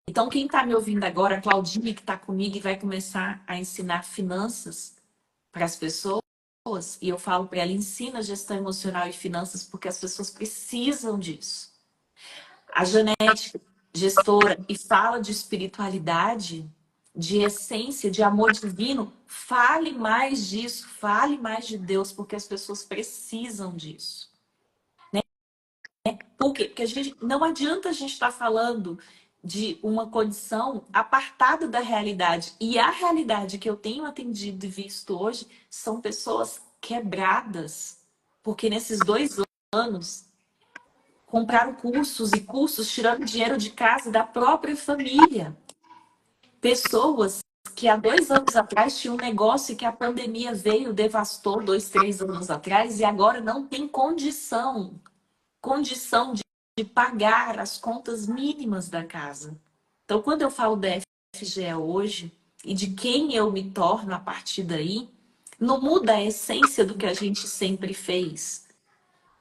Então, quem está me ouvindo agora, a Claudinha, que está comigo e vai começar a ensinar finanças para as pessoas, e eu falo para ela, ensina gestão emocional e finanças, porque as pessoas precisam disso. A Janete, gestora, e fala de espiritualidade, de essência, de amor divino, fale mais disso, fale mais de Deus, porque as pessoas precisam disso. Por quê? Porque não adianta a gente estar falando de uma condição apartada da realidade. E a realidade que eu tenho atendido e visto hoje são pessoas quebradas. Porque nesses 2 anos, compraram cursos e cursos, tirando dinheiro de casa da própria família. Pessoas que há 2 anos atrás tinham um negócio e que a pandemia veio, devastou 2, 3 anos atrás, e agora não tem condição de pagar as contas mínimas da casa. Então, quando eu falo da FGE hoje e de quem eu me torno a partir daí, não muda a essência do que a gente sempre fez.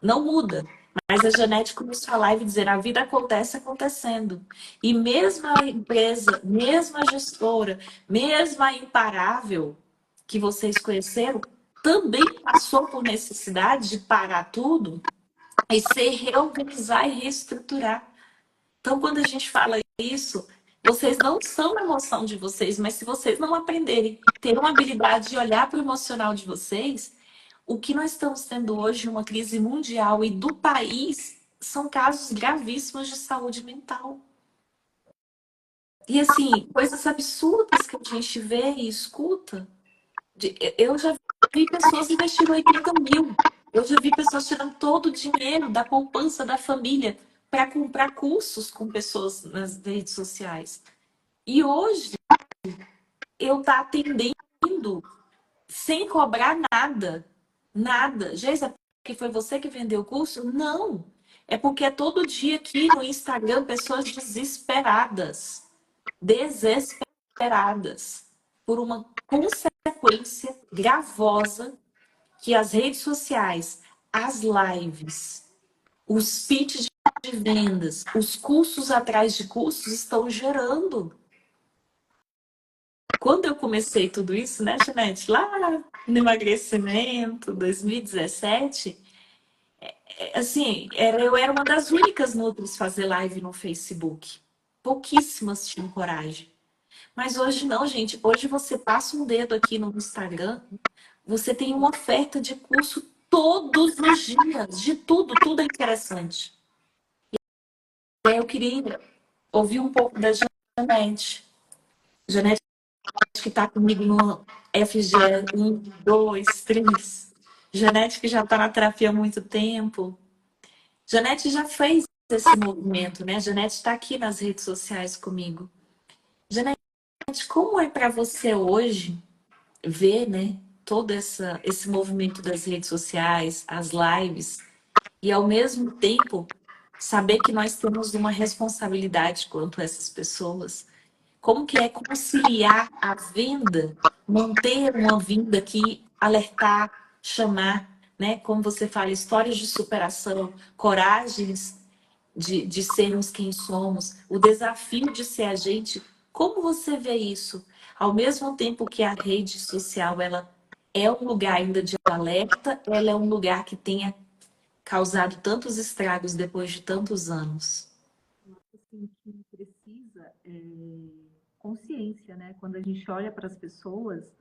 Não muda. Mas a Janete começou a live dizer, a vida acontece acontecendo. E mesmo a empresa, mesmo a gestora, mesmo a Imparável que vocês conheceram, também passou por necessidade de parar tudo e se reorganizar e reestruturar. Então, quando a gente fala isso, vocês não são a emoção de vocês, mas se vocês não aprenderem, ter uma habilidade de olhar para o emocional de vocês, o que nós estamos tendo hoje, uma crise mundial e do país, são casos gravíssimos de saúde mental. E assim, coisas absurdas que a gente vê e escuta. Eu já vi pessoas investindo 80 mil. Eu já vi pessoas tirando todo o dinheiro da poupança da família para comprar cursos com pessoas nas redes sociais. E hoje eu tá atendendo sem cobrar nada. Nada. Geisa, que foi você que vendeu o curso? Não. É porque é todo dia aqui no Instagram pessoas desesperadas por uma consequência gravosa que as redes sociais, as lives, os pitches de vendas, os cursos atrás de cursos estão gerando. Quando eu comecei tudo isso, né, Janete? Lá no emagrecimento, 2017, assim, eu era uma das únicas nutris fazer live no Facebook. Pouquíssimas tinham coragem. Mas hoje não, gente. Hoje você passa um dedo aqui no Instagram, você tem uma oferta de curso todos os dias, de tudo, tudo é interessante. E aí eu queria ouvir um pouco da Janete. Janete que está comigo no FG 1, 2, 3. Janete que já está na terapia há muito tempo. Janete já fez esse movimento, né? Janete está aqui nas redes sociais comigo. Janete, como é para você hoje ver, né, todo esse movimento das redes sociais, as lives, e ao mesmo tempo saber que nós temos uma responsabilidade quanto a essas pessoas? Como que é conciliar a venda, manter uma vinda aqui, alertar, chamar, né? Como você fala, histórias de superação, coragens de sermos quem somos, o desafio de ser a gente. Como você vê isso? Ao mesmo tempo que a rede social, ela é um lugar ainda de alerta, ela é um lugar que tenha causado tantos estragos depois de tantos anos. Assim, que precisa consciência, né? Quando a gente olha para as pessoas,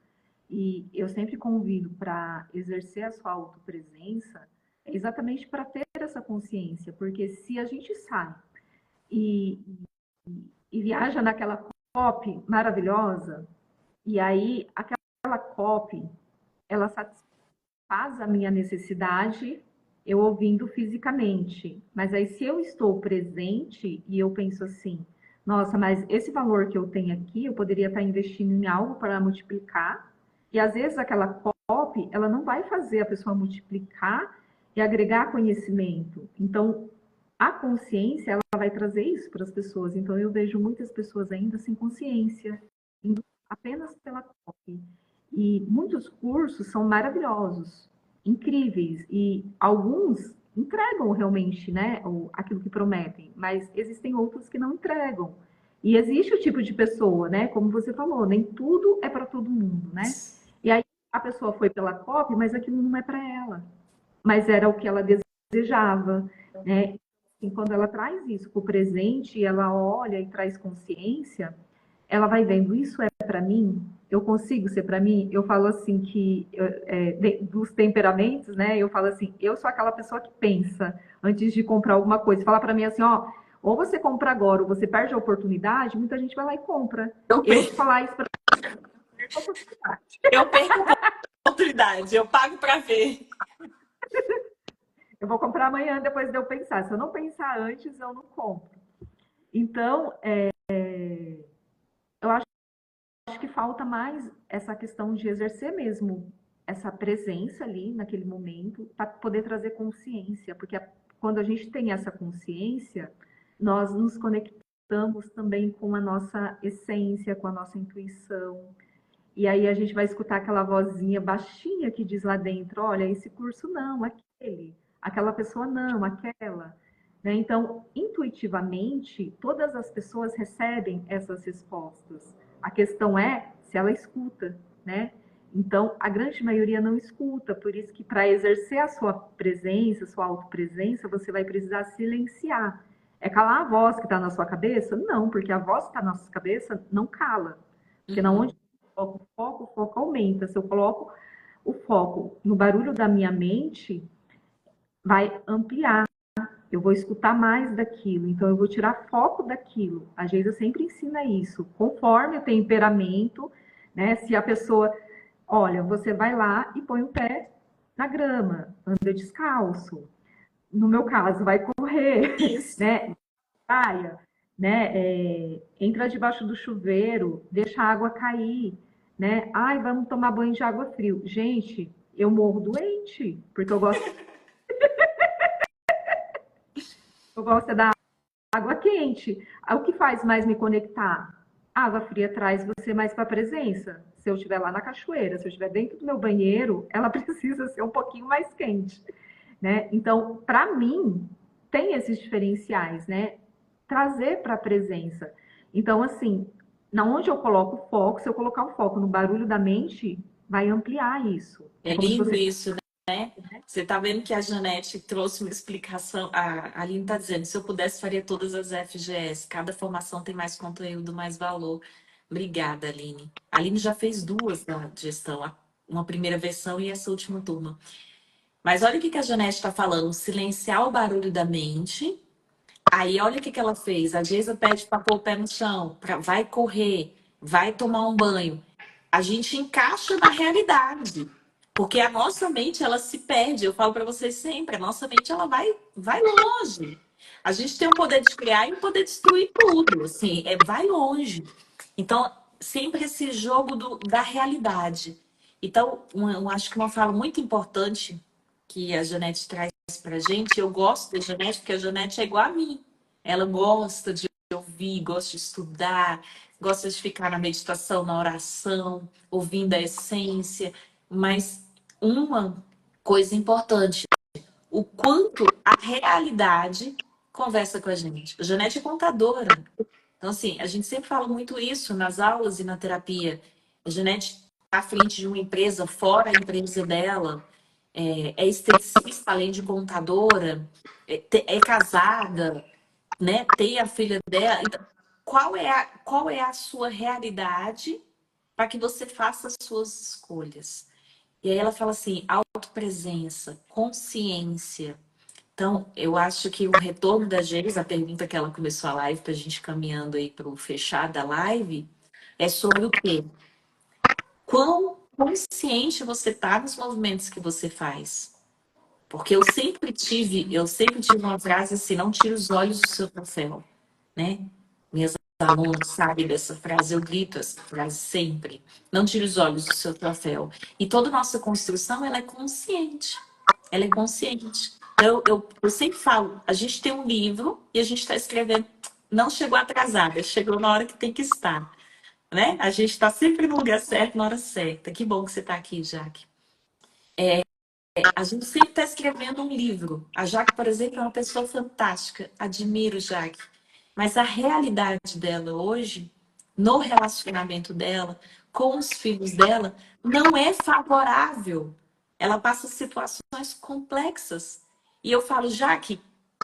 e eu sempre convido para exercer a sua autopresença, exatamente para ter essa consciência, porque se a gente sai e, e viaja naquela COP maravilhosa, e aí aquela COP, ela satisfaz a minha necessidade, eu ouvindo fisicamente. Mas aí se eu estou presente e eu penso assim, nossa, mas esse valor que eu tenho aqui, eu poderia estar investindo em algo para multiplicar, e às vezes aquela COP, ela não vai fazer a pessoa multiplicar e agregar conhecimento. Então, a consciência, ela vai trazer isso para as pessoas. Então, eu vejo muitas pessoas ainda sem consciência, indo apenas pela COP. E muitos cursos são maravilhosos, incríveis, e alguns entregam realmente, né, aquilo que prometem, mas existem outros que não entregam. E existe o tipo de pessoa, né, como você falou, nem tudo é para todo mundo, né? E aí a pessoa foi pela COP, mas aquilo não é para ela, mas era o que ela desejava, né? E quando ela traz isso para o presente, ela olha e traz consciência, ela vai vendo, isso é para mim? Eu consigo ser para mim? Eu falo assim que, dos temperamentos, né? Eu falo assim, eu sou aquela pessoa que pensa antes de comprar alguma coisa. Fala para mim assim, ó, ou você compra agora ou você perde a oportunidade, muita gente vai lá e compra. Eu falar isso para Eu perco a oportunidade, eu pago para ver. Eu vou comprar amanhã depois de eu pensar. Se eu não pensar antes, eu não compro. Então, eu acho que falta mais essa questão de exercer mesmo essa presença ali naquele momento para poder trazer consciência, porque quando a gente tem essa consciência, nós nos conectamos também com a nossa essência, com a nossa intuição. E aí a gente vai escutar aquela vozinha baixinha que diz lá dentro, olha, esse curso não, aquele, aquela pessoa não, aquela. Né? Então, intuitivamente, todas as pessoas recebem essas respostas. A questão é se ela escuta, né? Então, a grande maioria não escuta, por isso que para exercer a sua presença, sua autopresença, você vai precisar silenciar. É calar a voz que está na sua cabeça? Não, porque a voz que está na nossa cabeça não cala. Porque na onde Uhum. o foco aumenta. Se eu coloco o foco no barulho da minha mente, vai ampliar. Eu vou escutar mais daquilo, então eu vou tirar foco daquilo. A Geisa sempre ensina isso, conforme o temperamento, né? Se a pessoa, olha, você vai lá e põe o pé na grama, anda descalço. No meu caso, vai correr, Isso. né? Praia, né? Entra debaixo do chuveiro, deixa a água cair, né? Ai, vamos tomar banho de água frio. Gente, eu morro doente, porque eu gosto da água quente. O que faz mais me conectar? A água fria traz você mais para a presença. Se eu estiver lá na cachoeira, se eu estiver dentro do meu banheiro, ela precisa ser um pouquinho mais quente, né? Então, para mim, tem esses diferenciais, né? Trazer para a presença. Então, assim, na onde eu coloco o foco, se eu colocar o foco no barulho da mente, vai ampliar isso. É É como se lindo você. isso, né? Você tá vendo que a Janete trouxe uma explicação. A Aline tá dizendo, se eu pudesse, faria todas as FGS. Cada formação tem mais conteúdo, mais valor. Obrigada, Aline. A Aline já fez duas da gestão, uma primeira versão e essa última turma. Mas olha o que a Janete está falando: silenciar o barulho da mente. Aí olha o que ela fez. A Geisa pede para pôr o pé no chão, vai correr, vai tomar um banho. A gente encaixa na realidade. Porque a nossa mente, ela se perde. Eu falo para vocês sempre, a nossa mente, ela vai longe. A gente tem o poder de criar e o poder de destruir tudo. Assim, vai longe. Então, sempre esse jogo da realidade. Então, eu acho que uma fala muito importante que a Janete traz pra gente, eu gosto da Janete, porque a Janete é igual a mim. Ela gosta de ouvir, gosta de estudar, gosta de ficar na meditação, na oração, ouvindo a essência. Mas uma coisa importante, o quanto a realidade conversa com a gente. A Janete é contadora. Então, assim, a gente sempre fala muito isso nas aulas e na terapia. A Janete está à frente de uma empresa, fora a empresa dela, é esteticista, além de contadora, é casada, né? Tem a filha dela. Então, qual é a sua realidade para que você faça as suas escolhas? E aí ela fala assim, autopresença, consciência. Então, eu acho que o retorno da Geis, a pergunta que ela começou a live, para a gente caminhando aí para o fechar da live, é sobre o quê? Quão consciente você está nos movimentos que você faz. Porque eu sempre tive uma frase assim, não tire os olhos do seu troféu, né? Minhas alunas sabem dessa frase, eu grito essa frase sempre. Não tire os olhos do seu troféu. E toda nossa construção, ela é consciente. Ela é consciente. Eu sempre falo, a gente tem um livro e a gente está escrevendo, não chegou atrasada, chegou na hora que tem que estar, né? A gente está sempre no lugar certo, na hora certa. Que bom que você está aqui, Jaque. A gente sempre está escrevendo um livro. A Jaque, por exemplo, é uma pessoa fantástica. Admiro Jaque. Mas a realidade dela hoje, no relacionamento dela, com os filhos dela, não é favorável. Ela passa situações complexas. E eu falo, Jaque,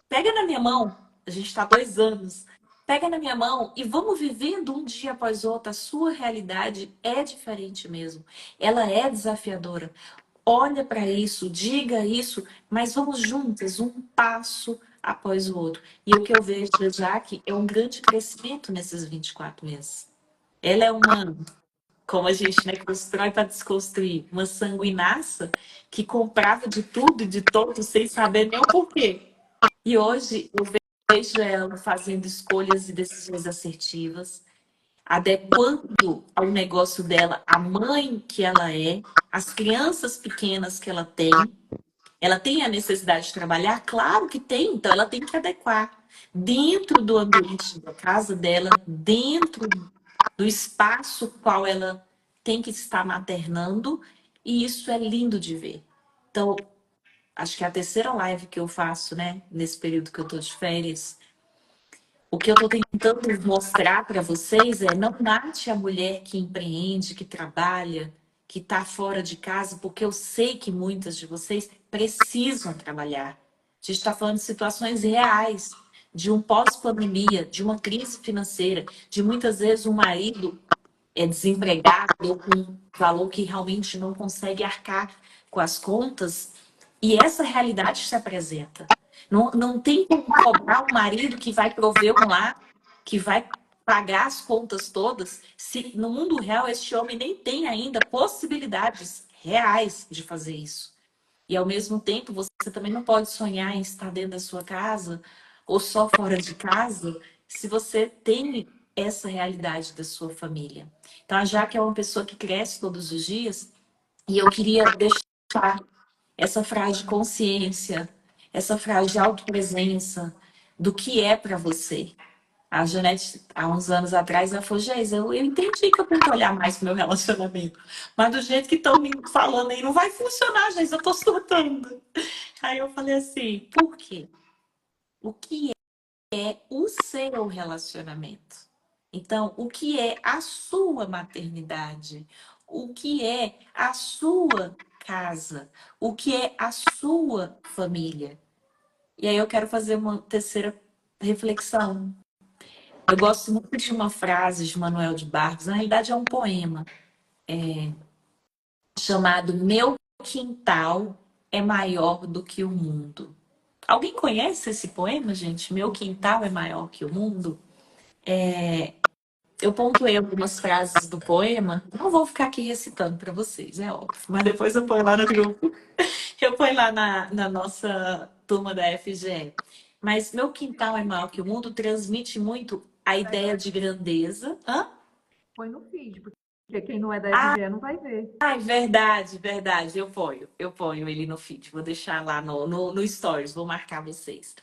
pega na minha mão. A gente está há 2 anos. Pega na minha mão e vamos vivendo um dia após outro. A sua realidade é diferente mesmo. Ela é desafiadora. Olha para isso, diga isso, mas vamos juntas, um passo após o outro. E o que eu vejo já que é um grande crescimento nesses 24 meses. Ela é uma como a gente, né, constrói para desconstruir, uma sanguinaça que comprava de tudo e de todos sem saber nem o porquê. E hoje eu vejo ela fazendo escolhas e decisões assertivas, adequando ao negócio dela a mãe que ela é, as crianças pequenas que ela tem. Ela tem a necessidade de trabalhar? Claro que tem, então ela tem que adequar dentro do ambiente da casa dela, dentro do espaço qual ela tem que estar maternando, e isso é lindo de ver. Então, acho que é a terceira live que eu faço, né, nesse período que eu tô de férias. O que eu estou tentando mostrar para vocês é não mate a mulher que empreende, que trabalha, que está fora de casa, porque eu sei que muitas de vocês precisam trabalhar. A gente está falando de situações reais, de um pós-pandemia, de uma crise financeira, de muitas vezes um marido é desempregado ou com um valor que realmente não consegue arcar com as contas, e essa realidade se apresenta. Não tem como cobrar um marido que vai prover um lar, que vai pagar as contas todas, se no mundo real este homem nem tem ainda possibilidades reais de fazer isso. E ao mesmo tempo, você também não pode sonhar em estar dentro da sua casa ou só fora de casa, se você tem essa realidade da sua família. Então, a Jaque é uma pessoa que cresce todos os dias, e eu queria deixar essa frase de consciência, essa frase de autopresença do que é para você. A Janete, há uns anos atrás, ela falou: Geis, eu entendi que eu tenho que olhar mais pro meu relacionamento, mas do jeito que estão me falando aí, não vai funcionar, Geis, eu tô surtando. Aí eu falei assim: por quê? O que é o seu relacionamento? Então, o que é a sua maternidade? O que é a sua casa? O que é a sua família? E aí eu quero fazer uma terceira reflexão. Eu gosto muito de uma frase de Manuel de Barros, na realidade é um poema, chamado Meu quintal é maior do que o mundo. Alguém conhece esse poema, gente? Meu quintal é maior que o mundo? Eu pontuei algumas frases do poema, não vou ficar aqui recitando para vocês, é óbvio, mas depois eu ponho lá no grupo, eu ponho lá na nossa turma da FGE. Mas meu quintal é maior que o mundo transmite muito a ideia de grandeza. Hã? Põe no feed, porque quem não é da FGE não vai ver. Ai, verdade, verdade. Eu ponho ele no feed. Vou deixar lá no Stories, vou marcar vocês.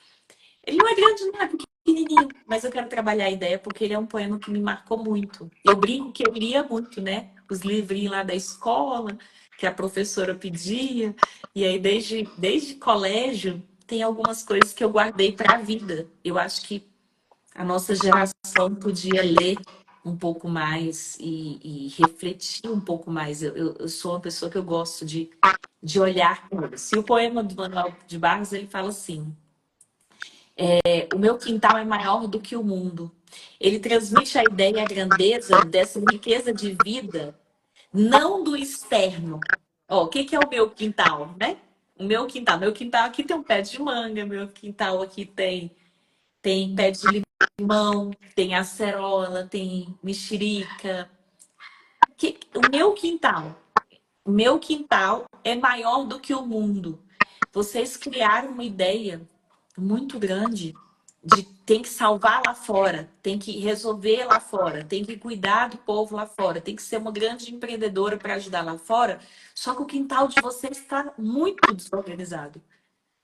Ele não é grande, não é pequenininho, mas eu quero trabalhar a ideia porque ele é um poema que me marcou muito. Eu brinco que eu lia muito, né? Os livrinhos lá da escola, que a professora pedia. E aí, desde colégio, tem algumas coisas que eu guardei para a vida. Eu acho que a nossa geração podia ler um pouco mais e refletir um pouco mais. Eu sou uma pessoa que eu gosto de olhar. Se o poema do Manuel de Barros, ele fala assim: o meu quintal é maior do que o mundo. Ele transmite a ideia e a grandeza dessa riqueza de vida, não do externo. Ó, o que que é o meu quintal, né? O meu quintal aqui tem um pé de manga, meu quintal aqui tem pé de limão, tem acerola, tem mexerica. O meu quintal é maior do que o mundo. Vocês criaram uma ideia muito grande de tem que salvar lá fora, tem que resolver lá fora, tem que cuidar do povo lá fora, tem que ser uma grande empreendedora para ajudar lá fora. Só que o quintal de vocês está muito desorganizado,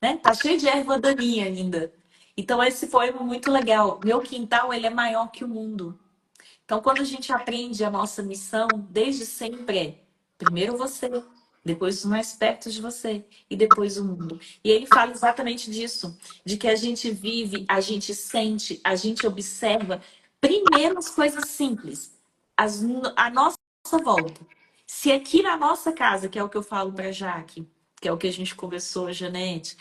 né? Tá cheio de erva daninha ainda. Então esse poema é muito legal. Meu quintal, ele é maior que o mundo. Então, quando a gente aprende a nossa missão, desde sempre é primeiro você, depois os mais perto de você e depois o mundo. E ele fala exatamente disso, de que a gente vive, a gente sente, a gente observa primeiro as coisas simples, a nossa volta. Se aqui na nossa casa, que é o que eu falo para Jaque, que é o que a gente conversou, Janete,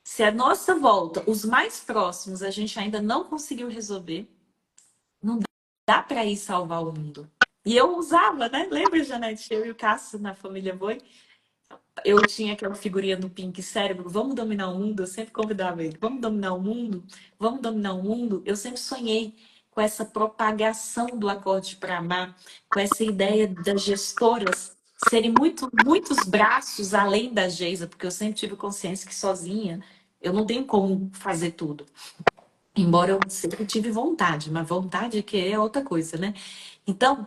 se a nossa volta, os mais próximos, a gente ainda não conseguiu resolver, não dá para ir salvar o mundo. E eu usava, né? Lembra, Janete? Eu e o Cássio na família Boi. Eu tinha aquela figurinha do Pink Cérebro, vamos dominar o mundo. Eu sempre convidava ele, vamos dominar o mundo, vamos dominar o mundo. Eu sempre sonhei com essa propagação do Acorde para Amar, com essa ideia das gestoras serem muitos braços além da Geisa, porque eu sempre tive consciência que sozinha eu não tenho como fazer tudo. Embora eu sempre tive vontade, mas vontade que é outra coisa, né? Então,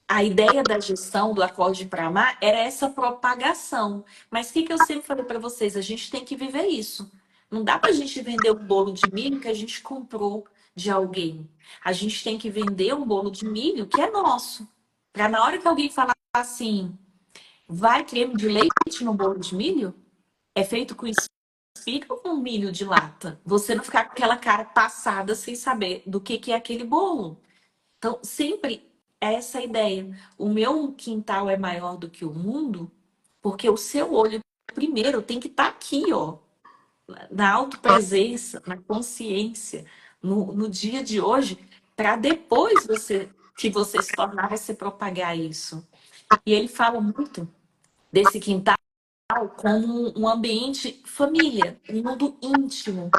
a ideia da gestão do Acorde para Amar era essa propagação. Mas o que eu sempre falei para vocês? A gente tem que viver isso. Não dá para a gente vender um bolo de milho que a gente comprou de alguém. A gente tem que vender um bolo de milho que é nosso. Para na hora que alguém falar assim, vai creme de leite no bolo de milho? É feito com espiga ou com milho de lata? Você não ficar com aquela cara passada sem saber do que é aquele bolo. Então, sempre é essa ideia. O meu quintal é maior do que o mundo, porque o seu olho primeiro tem que estar aqui, ó, na autopresença, na consciência, no dia de hoje, para depois que você se tornar, você propagar isso. E ele fala muito desse quintal como um ambiente família, um mundo íntimo.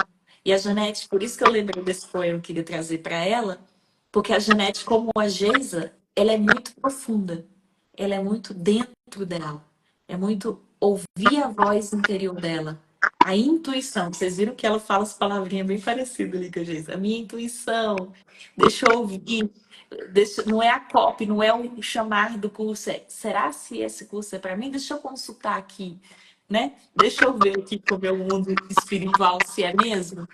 E a Janete, por isso que eu lembrei desse poema que eu queria trazer para ela, porque a Janete, como a Geisa, ela é muito profunda, ela é muito dentro dela, é muito ouvir a voz interior dela, a intuição. Vocês viram que ela fala as palavrinhas bem parecidas ali com a Geisa. A minha intuição, deixa eu ouvir, não é a copy, não é o chamar do curso, será se esse curso é para mim? Deixa eu consultar aqui, né? Deixa eu ver aqui com o meu mundo espiritual se é mesmo.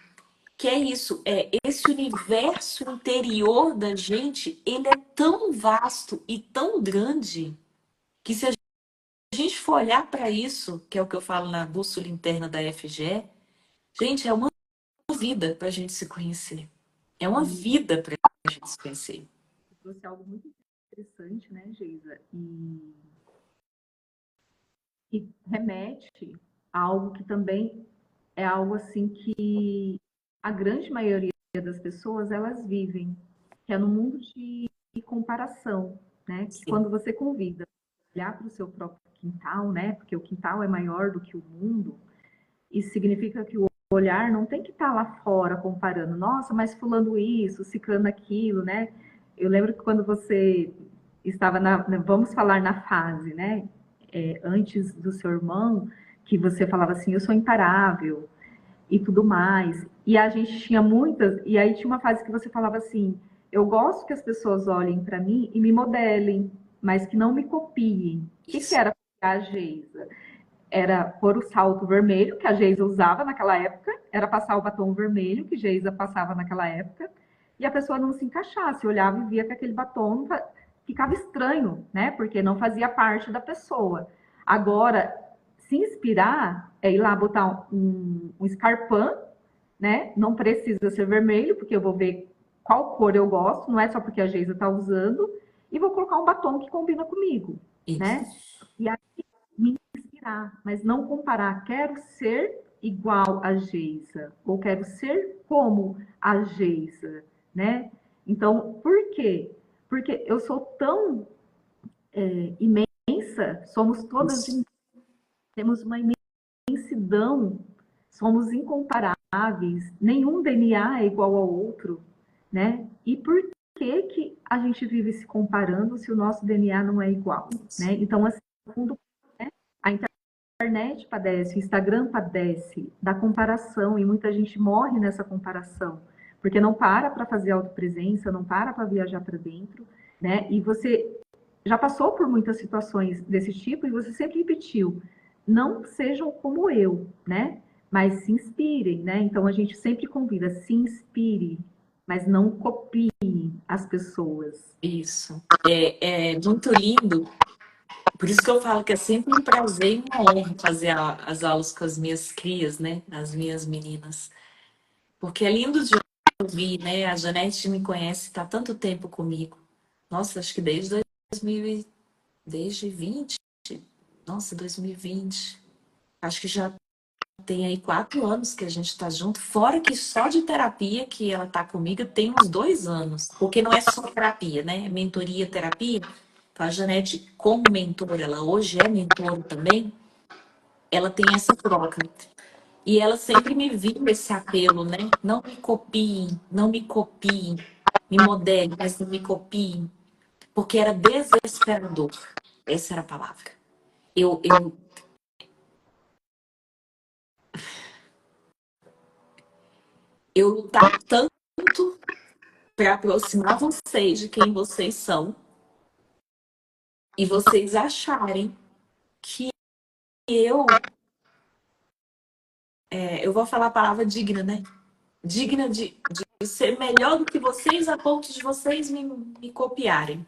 Que é isso, esse universo interior da gente, ele é tão vasto e tão grande que se a gente for olhar para isso, que é o que eu falo na bússola interna da FGE, gente, é uma vida para a gente se conhecer. É uma vida para a gente se conhecer. Você trouxe algo muito interessante, né, Geisa? E remete a algo que também é algo assim que a grande maioria das pessoas elas vivem, que é no mundo de comparação, né? Que Sim. quando você convida a olhar para o seu próprio quintal, né? Porque o quintal é maior do que o mundo, isso significa que o olhar não tem que estar lá fora comparando, nossa, mas fulano isso, ciclano aquilo, né? Eu lembro que quando você estava vamos falar na fase, né? Antes do seu irmão, que você falava assim, eu sou imparável e tudo mais. E a gente tinha muitas, e aí tinha uma fase que você falava assim, eu gosto que as pessoas olhem para mim e me modelem, mas que não me copiem. O que Isso. era a Geisa? Era pôr o salto vermelho, que a Geisa usava naquela época, era passar o batom vermelho, que a Geisa passava naquela época, e a pessoa não se encaixasse, olhava e via que aquele batom ficava estranho, né? Porque não fazia parte da pessoa. Agora, se inspirar é ir lá botar um escarpão, né? Não precisa ser vermelho, porque eu vou ver qual cor eu gosto, não é só porque a Geisa está usando, e vou colocar um batom que combina comigo, Isso. né? E aí me inspirar, mas não comparar. Quero ser igual a Geisa, ou quero ser como a Geisa, né? Então, por quê? Porque eu sou tão imensa, somos todas, Isso. temos uma imensidão, somos incomparáveis, nenhum DNA é igual ao outro, né? E por que a gente vive se comparando se o nosso DNA não é igual, né? Então, assim, no fundo, né, a internet padece, o Instagram padece da comparação e muita gente morre nessa comparação, porque não para fazer autopresença, não para viajar para dentro, né? E você já passou por muitas situações desse tipo e você sempre repetiu, não sejam como eu, né? Mas se inspirem, né? Então a gente sempre convida, se inspire, mas não copie as pessoas. Isso. É muito lindo. Por isso que eu falo que é sempre um prazer e uma honra fazer as aulas com as minhas crias, né? As minhas meninas. Porque é lindo de ouvir, né? A Janete me conhece, está há tanto tempo comigo. Nossa, acho que desde 2000, desde 20. Nossa, 2020. Acho que já tem aí 4 anos que a gente está junto. Fora que só de terapia que ela está comigo tem uns 2 anos. Porque não é só terapia, né? É mentoria, terapia. Então, a Janete, como mentora, ela hoje é mentora também, ela tem essa troca. E ela sempre me viu esse apelo, né? Não me copiem, não me copiem. me modelem, mas não me copiem, porque era desesperador. Essa era a palavra. Eu, eu lutar tanto para aproximar vocês de quem vocês são e vocês acharem que eu vou falar a palavra digna, né? Digna de ser melhor do que vocês a ponto de vocês me copiarem.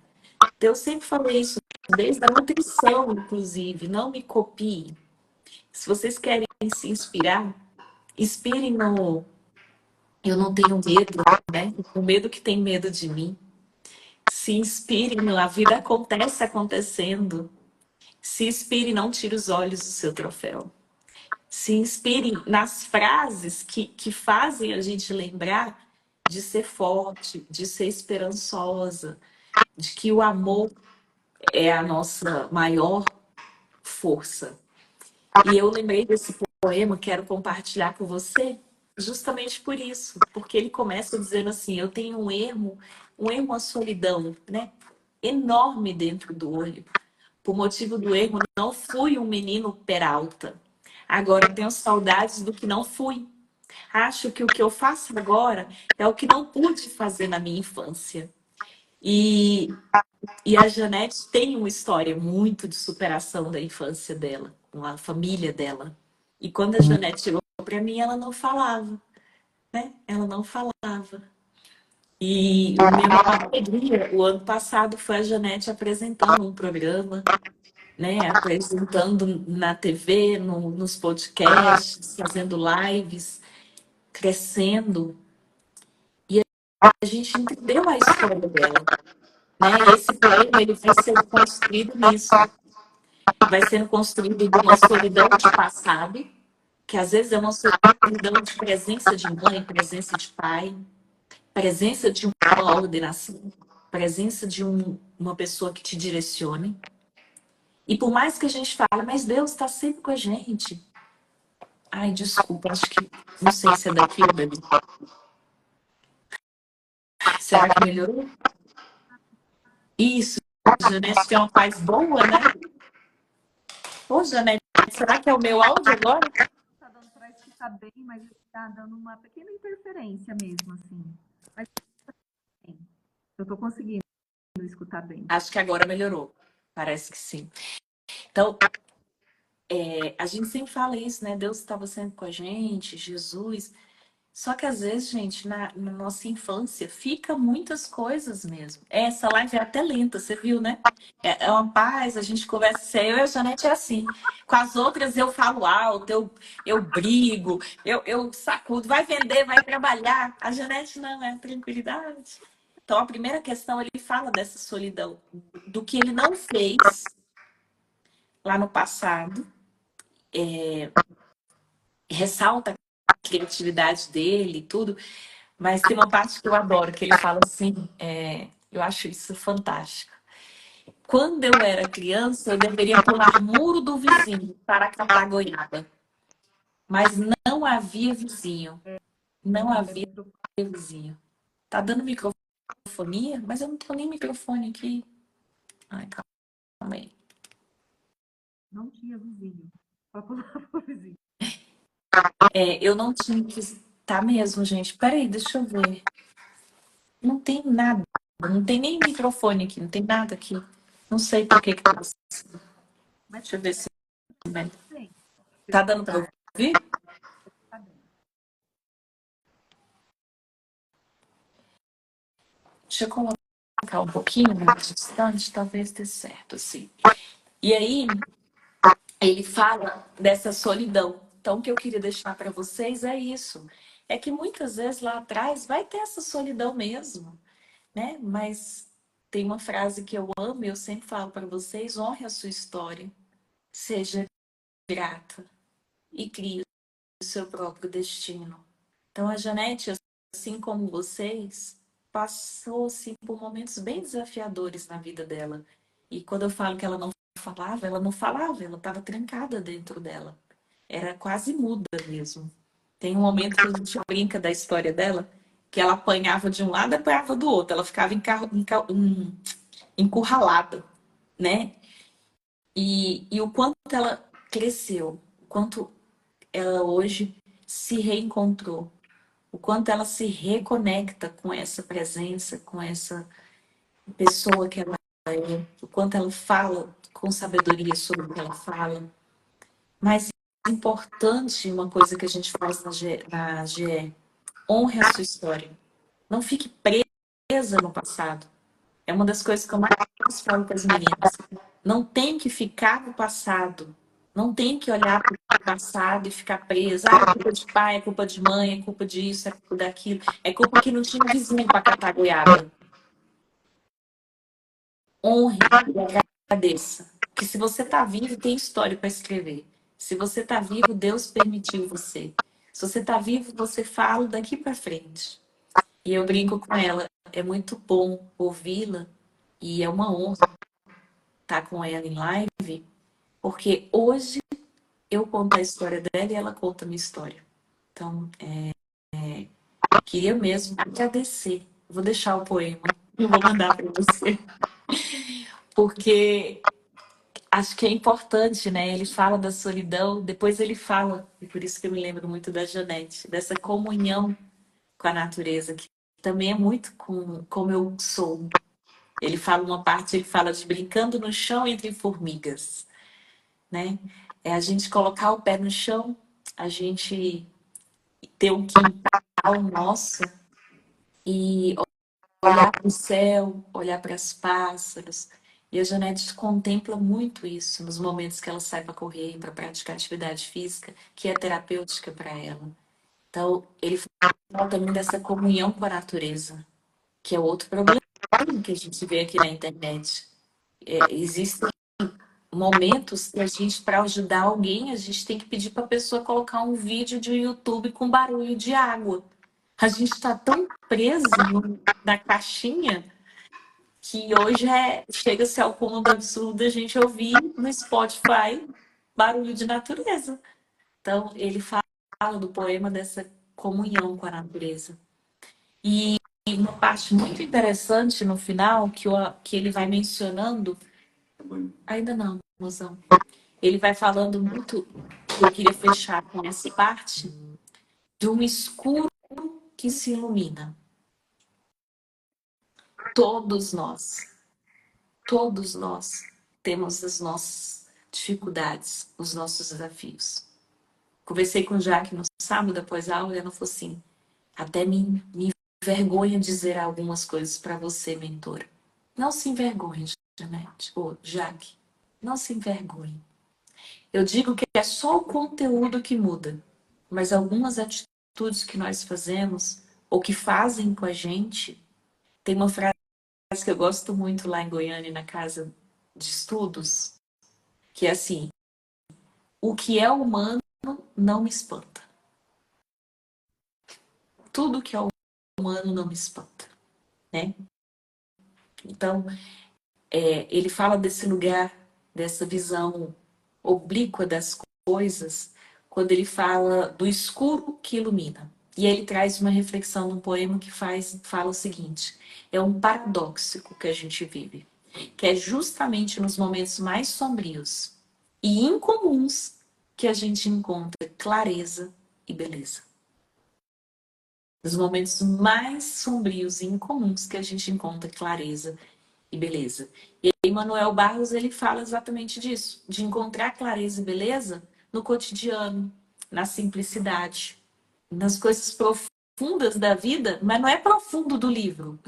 Então, eu sempre falei isso, desde a nutrição, inclusive, não me copiem. Se vocês querem se inspirar, inspirem no eu não tenho medo, né? O medo que tem medo de mim. Se inspirem no a vida acontece acontecendo. Se inspire, não tire os olhos do seu troféu. Se inspire nas frases que fazem a gente lembrar de ser forte, de ser esperançosa, de que o amor é a nossa maior força. E eu lembrei desse poema, quero compartilhar com você, justamente por isso, porque ele começa dizendo assim: eu tenho um ermo, a solidão, né? Enorme dentro do olho. Por motivo do erro, não fui um menino peralta. Agora tenho saudades do que não fui. Acho que o que eu faço agora é o que não pude fazer na minha infância. E, e a Janete tem uma história muito de superação da infância dela, com a família dela. E quando a Janete chegou para mim, ela não falava, né? Ela não falava. E o meu alegria, o ano passado, foi a Janete apresentando um programa, né? Apresentando na TV, nos podcasts, fazendo lives, crescendo. A gente entendeu a história dela, né? E esse poema ele vai sendo construído nisso, vai sendo construído de uma solidão de passado, que às vezes é uma solidão de presença de mãe, presença de pai, presença de uma ordenação, presença de uma pessoa que te direcione. E por mais que a gente fale, mas Deus está sempre com a gente. Ai, desculpa, acho que não sei se é daqui ou dali. Será que melhorou? Isso, Janete tem uma paz boa, né? Ô, Janete, será que é o meu áudio agora? Tá dando para escutar bem, mas está dando uma pequena interferência mesmo, assim. Mas sim, eu estou conseguindo escutar bem. Acho que agora melhorou. Parece que sim. Então, a gente sempre fala isso, né? Deus estava sempre com a gente, Jesus. Só que às vezes, gente, na nossa infância, fica muitas coisas mesmo. Essa live é até lenta, você viu, né? É uma paz, a gente conversa. Eu e a Janete é assim. Com as outras eu falo alto, eu brigo, eu sacudo, vai vender, vai trabalhar. A Janete não, é tranquilidade. Então, a primeira questão, ele fala dessa solidão, do que ele não fez lá no passado, ressalta a criatividade dele e tudo, mas tem uma parte que eu adoro, que ele fala assim, eu acho isso fantástico. Quando eu era criança, eu deveria pular muro do vizinho para catar goiaba, mas não havia vizinho, não havia vizinho. Tá dando microfonia? Mas eu não tenho nem microfone aqui. Ai, calma aí. Não tinha vizinho. Para pular o vizinho. Eu não tinha que... Tá mesmo, gente. Peraí, deixa eu ver. Não tem nada. Não tem nem microfone aqui. Não tem nada aqui. Não sei por que tá assim. Mas Deixa eu ver se... sim, Tá dando pra ouvir? tá bem. Deixa eu colocar um pouquinho mais distante. Talvez dê certo, assim. E aí, ele fala dessa solidão. Então, o que eu queria deixar para vocês é isso. É que muitas vezes lá atrás vai ter essa solidão mesmo, né? Mas tem uma frase que eu amo e eu sempre falo para vocês: honre a sua história, seja grata e crie o seu próprio destino. Então a Janete, assim como vocês, passou assim, por momentos bem desafiadores na vida dela. E quando eu falo que ela não falava, ela estava trancada dentro dela. Era quase muda mesmo. Tem um momento que a gente brinca da história dela, que ela apanhava de um lado e apanhava do outro. Ela ficava encurralada, né? E o quanto ela cresceu, o quanto ela hoje se reencontrou, o quanto ela se reconecta com essa presença, com essa pessoa que ela é, o quanto ela fala com sabedoria sobre o que ela fala. Mas é importante uma coisa que a gente faz na GE, honre a sua história. Não fique presa no passado. É uma das coisas que eu mais falo para as meninas. Não tem que ficar no passado. Não tem que olhar para o passado e ficar presa. Ah, é culpa de pai, é culpa de mãe, é culpa disso, é culpa daquilo. É culpa que não tinha vizinho para catar goiaba. Honre e agradeça. Que se você está vivo, tem história para escrever. Se você está vivo, Deus permitiu você. Se você está vivo, você fala daqui para frente. E eu brinco com ela. É muito bom ouvi-la e é uma honra estar com ela em live, porque hoje eu conto a história dela e ela conta a minha história. Então, queria mesmo agradecer. Vou deixar o poema, eu vou mandar para você, porque acho que é importante, né? Ele fala da solidão, depois ele fala, e por isso que eu me lembro muito da Janete, dessa comunhão com a natureza, que também é muito com como eu sou. Ele fala uma parte, ele fala de brincando no chão entre formigas, né? É a gente colocar o pé no chão, a gente ter um quintal nosso e olhar para o céu, olhar para os pássaros. E a Janete contempla muito isso nos momentos que ela sai para correr, para praticar atividade física, que é terapêutica para ela. Então, ele fala também dessa comunhão com a natureza, que é outro problema que a gente vê aqui na internet. Existem momentos que a gente, para ajudar alguém, a gente tem que pedir para a pessoa colocar um vídeo de YouTube com barulho de água. A gente está tão preso na caixinha que hoje chega-se ao ponto do absurdo a gente ouvir no Spotify barulho de natureza. Então, ele fala do poema dessa comunhão com a natureza. E uma parte muito interessante no final, que ele vai mencionando, ainda não, mozão. Ele vai falando muito, eu queria fechar com essa parte, de um escuro que se ilumina. Todos nós temos as nossas dificuldades, os nossos desafios. Conversei com o Jaque no sábado após a aula e ela falou assim, até me envergonha dizer algumas coisas para você, mentora. Não se envergonhe, Janete. Ô, Jaque, não se envergonhe. Eu digo que é só o conteúdo que muda, mas algumas atitudes que nós fazemos ou que fazem com a gente, tem uma frase que eu gosto muito lá em Goiânia, na casa de estudos, que é assim, o que é humano não me espanta. Tudo que é humano não me espanta, né? Então, ele fala desse lugar, dessa visão oblíqua das coisas, quando ele fala do escuro que ilumina. E ele traz uma reflexão num poema que fala o seguinte, é um paradoxo que a gente vive, que é justamente nos momentos mais sombrios e incomuns que a gente encontra clareza e beleza. Nos momentos mais sombrios e incomuns que a gente encontra clareza e beleza. E aí, Manuel Barros, ele fala exatamente disso, de encontrar clareza e beleza no cotidiano, na simplicidade, nas coisas profundas da vida, mas não é profundo do livro,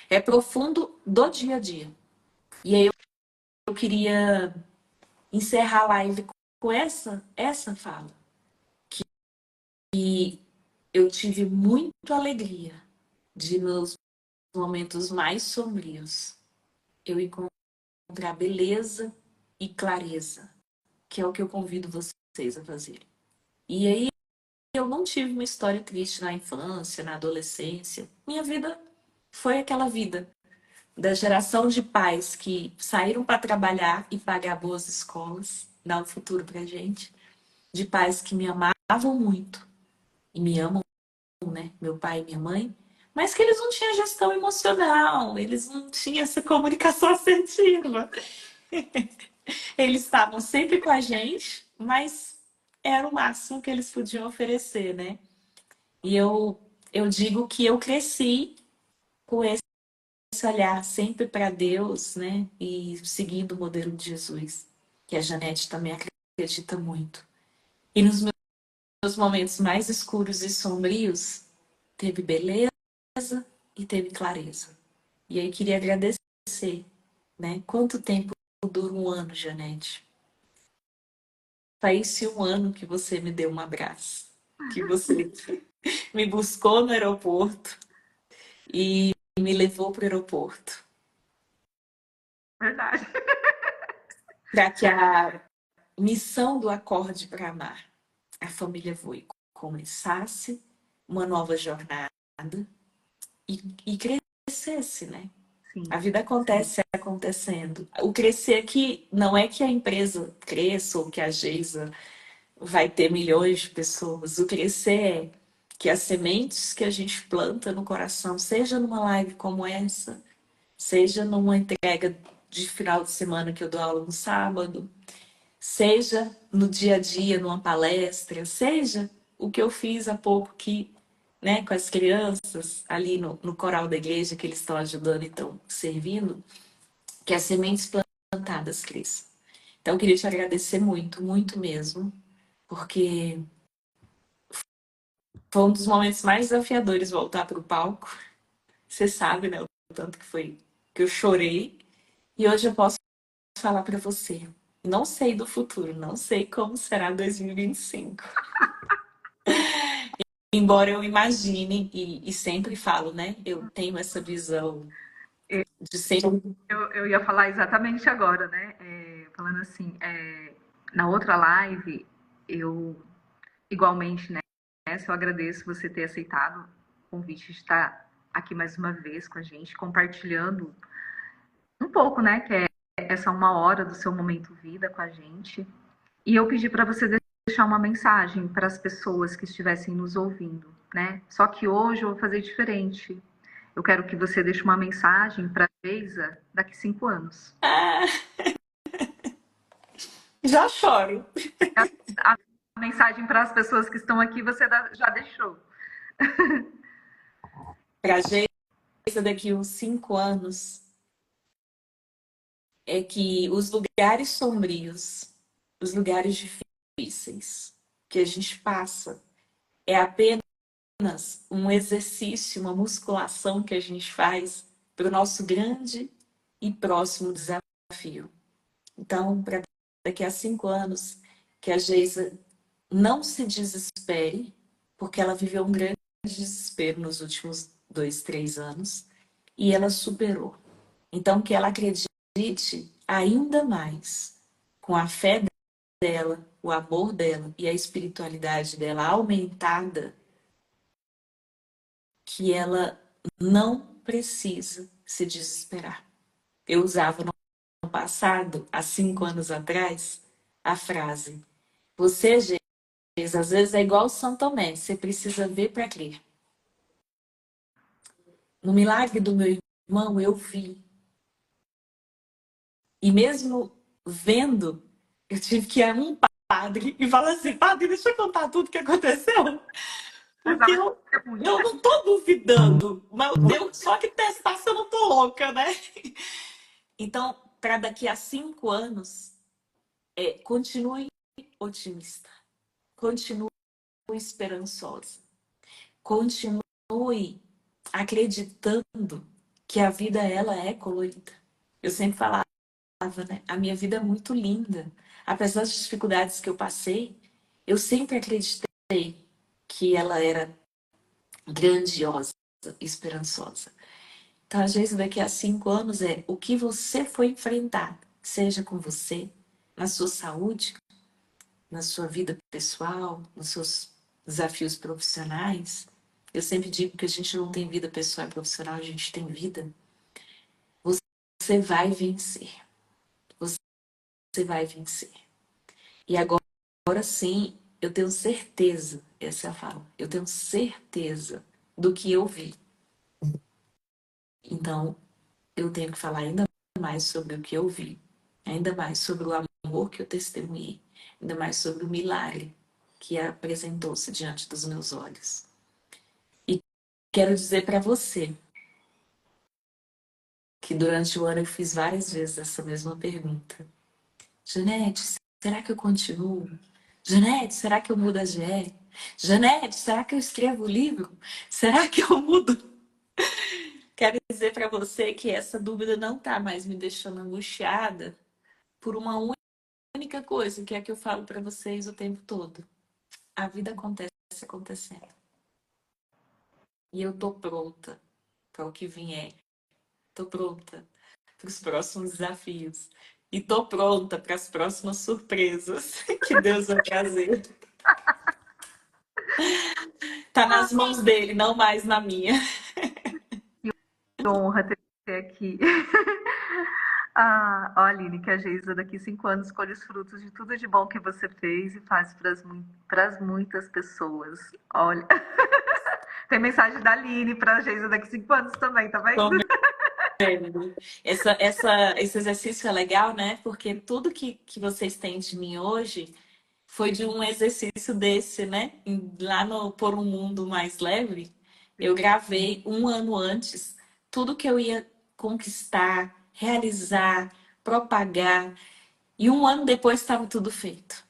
é profundo do dia a dia. E aí eu queria encerrar a live com essa fala, que eu tive muita alegria de nos momentos mais sombrios eu encontrar beleza e clareza, que é o que eu convido vocês a fazerem. E aí eu não tive uma história triste na infância, na adolescência. Minha vida foi aquela vida da geração de pais que saíram para trabalhar e pagar boas escolas, dar um futuro pra gente, de pais que me amavam muito e me amam, né? Meu pai e minha mãe, mas que eles não tinham gestão emocional, eles não tinham essa comunicação assertiva. Eles estavam sempre com a gente, mas era o máximo que eles podiam oferecer, né? E eu digo que eu cresci com esse olhar sempre para Deus, né? E seguindo o modelo de Jesus, que a Janete também acredita muito. E nos meus momentos mais escuros e sombrios, teve beleza e teve clareza. E aí queria agradecer, né? Quanto tempo dura um ano, Janete? Faz-se um ano que você me deu um abraço, que você me buscou no aeroporto e me levou para o aeroporto. Verdade. Para que a missão do Acorde para Amar, a família Vui, começasse uma nova jornada e crescesse, né? A Sim, vida acontece acontecendo. O crescer aqui não é que a empresa cresça ou que a Geisa vai ter milhões de pessoas. O crescer é que as sementes que a gente planta no coração, seja numa live como essa, seja numa entrega de final de semana que eu dou aula no sábado, seja no dia a dia, numa palestra, seja o que eu fiz há pouco que, né, com as crianças ali no coral da igreja que eles estão ajudando e estão servindo, que as sementes plantadas cresçam. Então, eu queria te agradecer muito, muito mesmo, porque foi um dos momentos mais desafiadores voltar para o palco. Você sabe, né, o tanto que foi que eu chorei. E hoje eu posso falar para você. Não sei do futuro, não sei como será 2025. Embora eu imagine e sempre falo, né? Eu tenho essa visão de sempre. eu ia falar exatamente agora, né? Falando assim, na outra live, eu igualmente, né? Eu agradeço você ter aceitado o convite de estar aqui mais uma vez com a gente, compartilhando um pouco, né? Que é essa uma hora do seu momento vida com a gente. E eu pedi para você deixar uma mensagem para as pessoas que estivessem nos ouvindo, né? Só que hoje eu vou fazer diferente. Eu quero que você deixe uma mensagem para a Geisa daqui 5 anos. Ah, já choro. A mensagem para as pessoas que estão aqui você já deixou. Para a gente, daqui uns 5 anos, é que os lugares sombrios, os lugares difíceis que a gente passa, é apenas um exercício, uma musculação que a gente faz para o nosso grande e próximo desafio. Então, para daqui a 5 anos, que a Geisa não se desespere, porque ela viveu um grande desespero nos últimos 2, 3 anos e ela superou. Então, que ela acredite ainda mais com a fé dela, o amor dela e a espiritualidade dela aumentada, que ela não precisa se desesperar. Eu usava no passado, há 5 anos atrás, a frase: você, Jesus, às vezes é igual São Tomé, você precisa ver para crer. No milagre do meu irmão, eu vi. E mesmo vendo, eu tive que ir a um padre e falar assim: padre, deixa eu contar tudo que aconteceu. Porque Precisava eu ser muito. não tô duvidando, mas eu só que testar se eu não tô louca, né? Então, para daqui a 5 anos, continue otimista, continue esperançosa, continue acreditando que a vida ela é colorida. Eu sempre falava, né? A minha vida é muito linda. Apesar das dificuldades que eu passei, eu sempre acreditei que ela era grandiosa, esperançosa. Então, às vezes, daqui a 5 anos é o que você foi enfrentar, seja com você, na sua saúde, na sua vida pessoal, nos seus desafios profissionais. Eu sempre digo que a gente não tem vida pessoal e profissional, a gente tem vida. Você vai vencer. Você vai vencer. E agora sim, eu tenho certeza, essa é a fala, eu tenho certeza do que eu vi. Então, eu tenho que falar ainda mais sobre o que eu vi, ainda mais sobre o amor que eu testemunhei, ainda mais sobre o milagre que apresentou-se diante dos meus olhos. E quero dizer para você que durante o ano eu fiz várias vezes essa mesma pergunta. Janete, será que eu continuo? Janete, será que eu mudo a GE? Janete, será que eu escrevo o livro? Será que eu mudo? Quero dizer para você que essa dúvida não está mais me deixando angustiada por uma única coisa, que é que eu falo para vocês o tempo todo. A vida acontece acontecendo. E eu tô pronta para o que vier. Tô pronta para os próximos desafios. E tô pronta para as próximas surpresas que Deus vai trazer. Tá nas mãos dele, não mais na minha. Que honra ter você aqui. Ah, ó, Aline, que a Geisa daqui 5 anos colhe os frutos de tudo de bom que você fez e faz para as muitas pessoas. Olha, tem mensagem da Aline para a Geisa daqui 5 anos também, tá vendo? Esse exercício é legal, né? Porque tudo que vocês têm de mim hoje foi de um exercício desse, né? Lá no Por um Mundo Mais Leve, eu gravei um ano antes tudo que eu ia conquistar, realizar, propagar. E um ano depois estava tudo feito.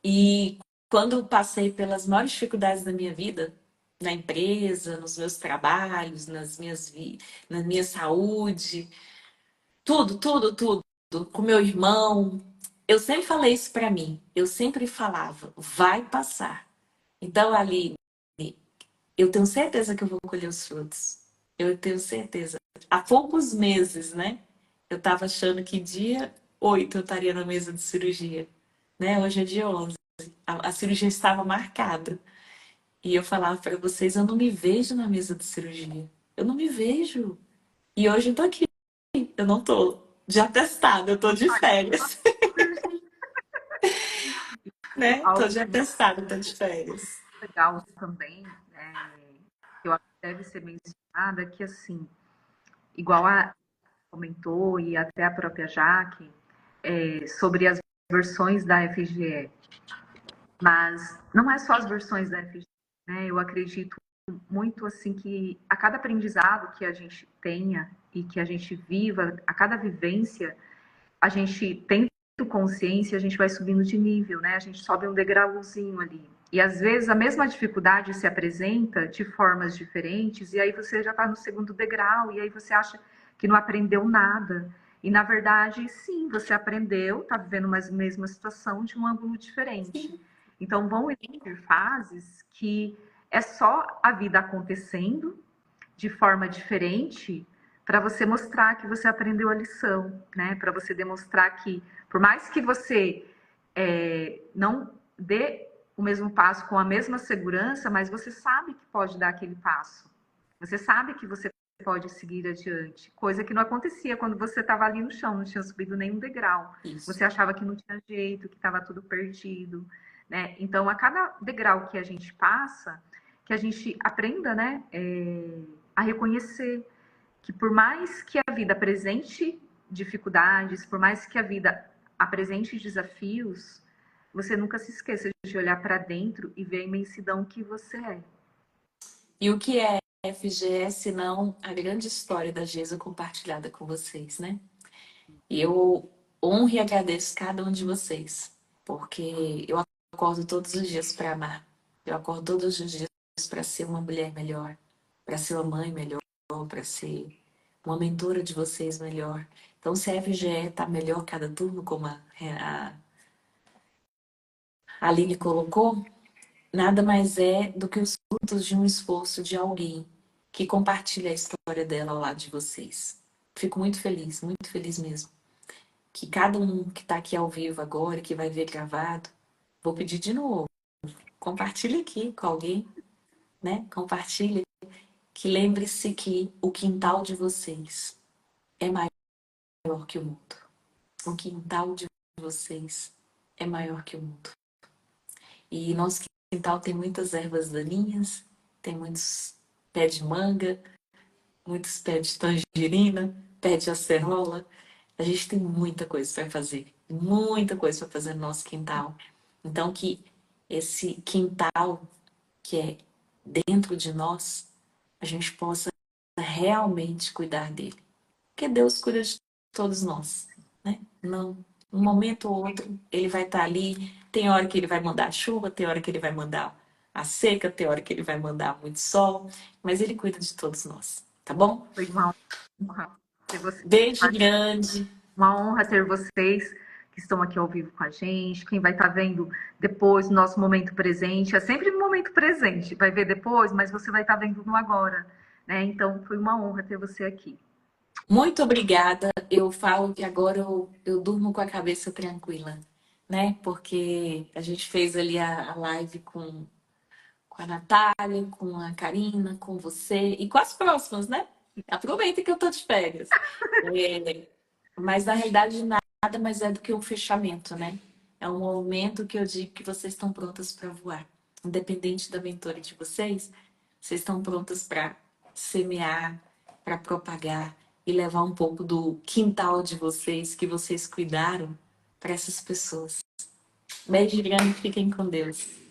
E quando eu passei pelas maiores dificuldades da minha vida, na empresa, nos meus trabalhos, na minha saúde, tudo, com meu irmão. Eu sempre falei isso para mim. Eu sempre falava, vai passar. Então, Aline, eu tenho certeza que eu vou colher os frutos. Eu tenho certeza. Há poucos meses, né? Eu estava achando que dia 8 eu estaria na mesa de cirurgia. Né? Hoje é dia 11. A cirurgia estava marcada. E eu falava para vocês, eu não me vejo na mesa de cirurgia. Eu não me vejo. E hoje eu tô aqui. Eu não tô de atestado, eu tô de férias. Né? Tô Algo de atestado, tô de férias. legal também, que eu acho que deve ser mencionada, que assim, igual a comentou e até a própria Jaque, sobre as versões da FGE, mas não é só as versões da FGE, né? Eu acredito muito assim que a cada aprendizado que a gente tenha e que a gente viva, a cada vivência, a gente tendo consciência, a gente vai subindo de nível, né? A gente sobe um degrauzinho ali. E às vezes a mesma dificuldade se apresenta de formas diferentes, e aí você já está no segundo degrau, e aí você acha que não aprendeu nada. E na verdade, sim, você aprendeu, está vivendo uma mesma situação de um ângulo diferente. Então vão existir fases que é só a vida acontecendo de forma diferente para você mostrar que você aprendeu a lição, né? Para você demonstrar que, por mais que você não dê o mesmo passo com a mesma segurança, mas você sabe que pode dar aquele passo. Você sabe que você pode seguir adiante, coisa que não acontecia quando você estava ali no chão, não tinha subido nenhum degrau. Isso. Você achava que não tinha jeito, que estava tudo perdido, né? Então, a cada degrau que a gente passa, que a gente aprenda, né, a reconhecer que por mais que a vida apresente dificuldades, por mais que a vida apresente desafios, você nunca se esqueça de olhar para dentro e ver a imensidão que você é. E o que é FGS, não a grande história da Geisa compartilhada com vocês, né? E eu honro e agradeço cada um de vocês, porque eu acordo todos os dias para amar. Eu acordo todos os dias para ser uma mulher melhor, para ser uma mãe melhor, para ser uma mentora de vocês melhor. Então, se a FGE está melhor cada turno, como a Aline colocou, nada mais é do que os frutos de um esforço de alguém que compartilha a história dela ao lado de vocês. Fico muito feliz mesmo. Que cada um que está aqui ao vivo agora, que vai ver gravado, vou pedir de novo, compartilhe aqui com alguém, né? Compartilhe, que lembre-se que o quintal de vocês é maior que o mundo. O quintal de vocês é maior que o mundo. E nosso quintal tem muitas ervas daninhas, tem muitos pés de manga, muitos pés de tangerina, pé de acerola. A gente tem muita coisa para fazer, muita coisa para fazer no nosso quintal. Então, que esse quintal que é dentro de nós, a gente possa realmente cuidar dele. Porque Deus cuida de todos nós, né? Não, um momento ou outro, ele vai estar ali. Tem hora que ele vai mandar a chuva, tem hora que ele vai mandar a seca, tem hora que ele vai mandar muito sol, mas ele cuida de todos nós, tá bom? Foi uma honra ter vocês. Beijo grande. Uma honra ter vocês que estão aqui ao vivo com a gente. Quem vai estar vendo depois o nosso momento presente, é sempre um momento presente. Vai ver depois, mas você vai estar vendo no agora, né? Então foi uma honra ter você aqui. Muito obrigada. Eu falo que agora eu durmo com a cabeça tranquila, né? Porque a gente fez ali a live com a Natália, com a Karina, com você e com as próximas, né? Aproveita que eu tô de férias. É, mas na realidade nada mais é do que um fechamento, né? É um momento que eu digo que vocês estão prontas para voar. Independente da mentoria de vocês, vocês estão prontas para semear, para propagar e levar um pouco do quintal de vocês que vocês cuidaram para essas pessoas. Beijo grande, fiquem com Deus.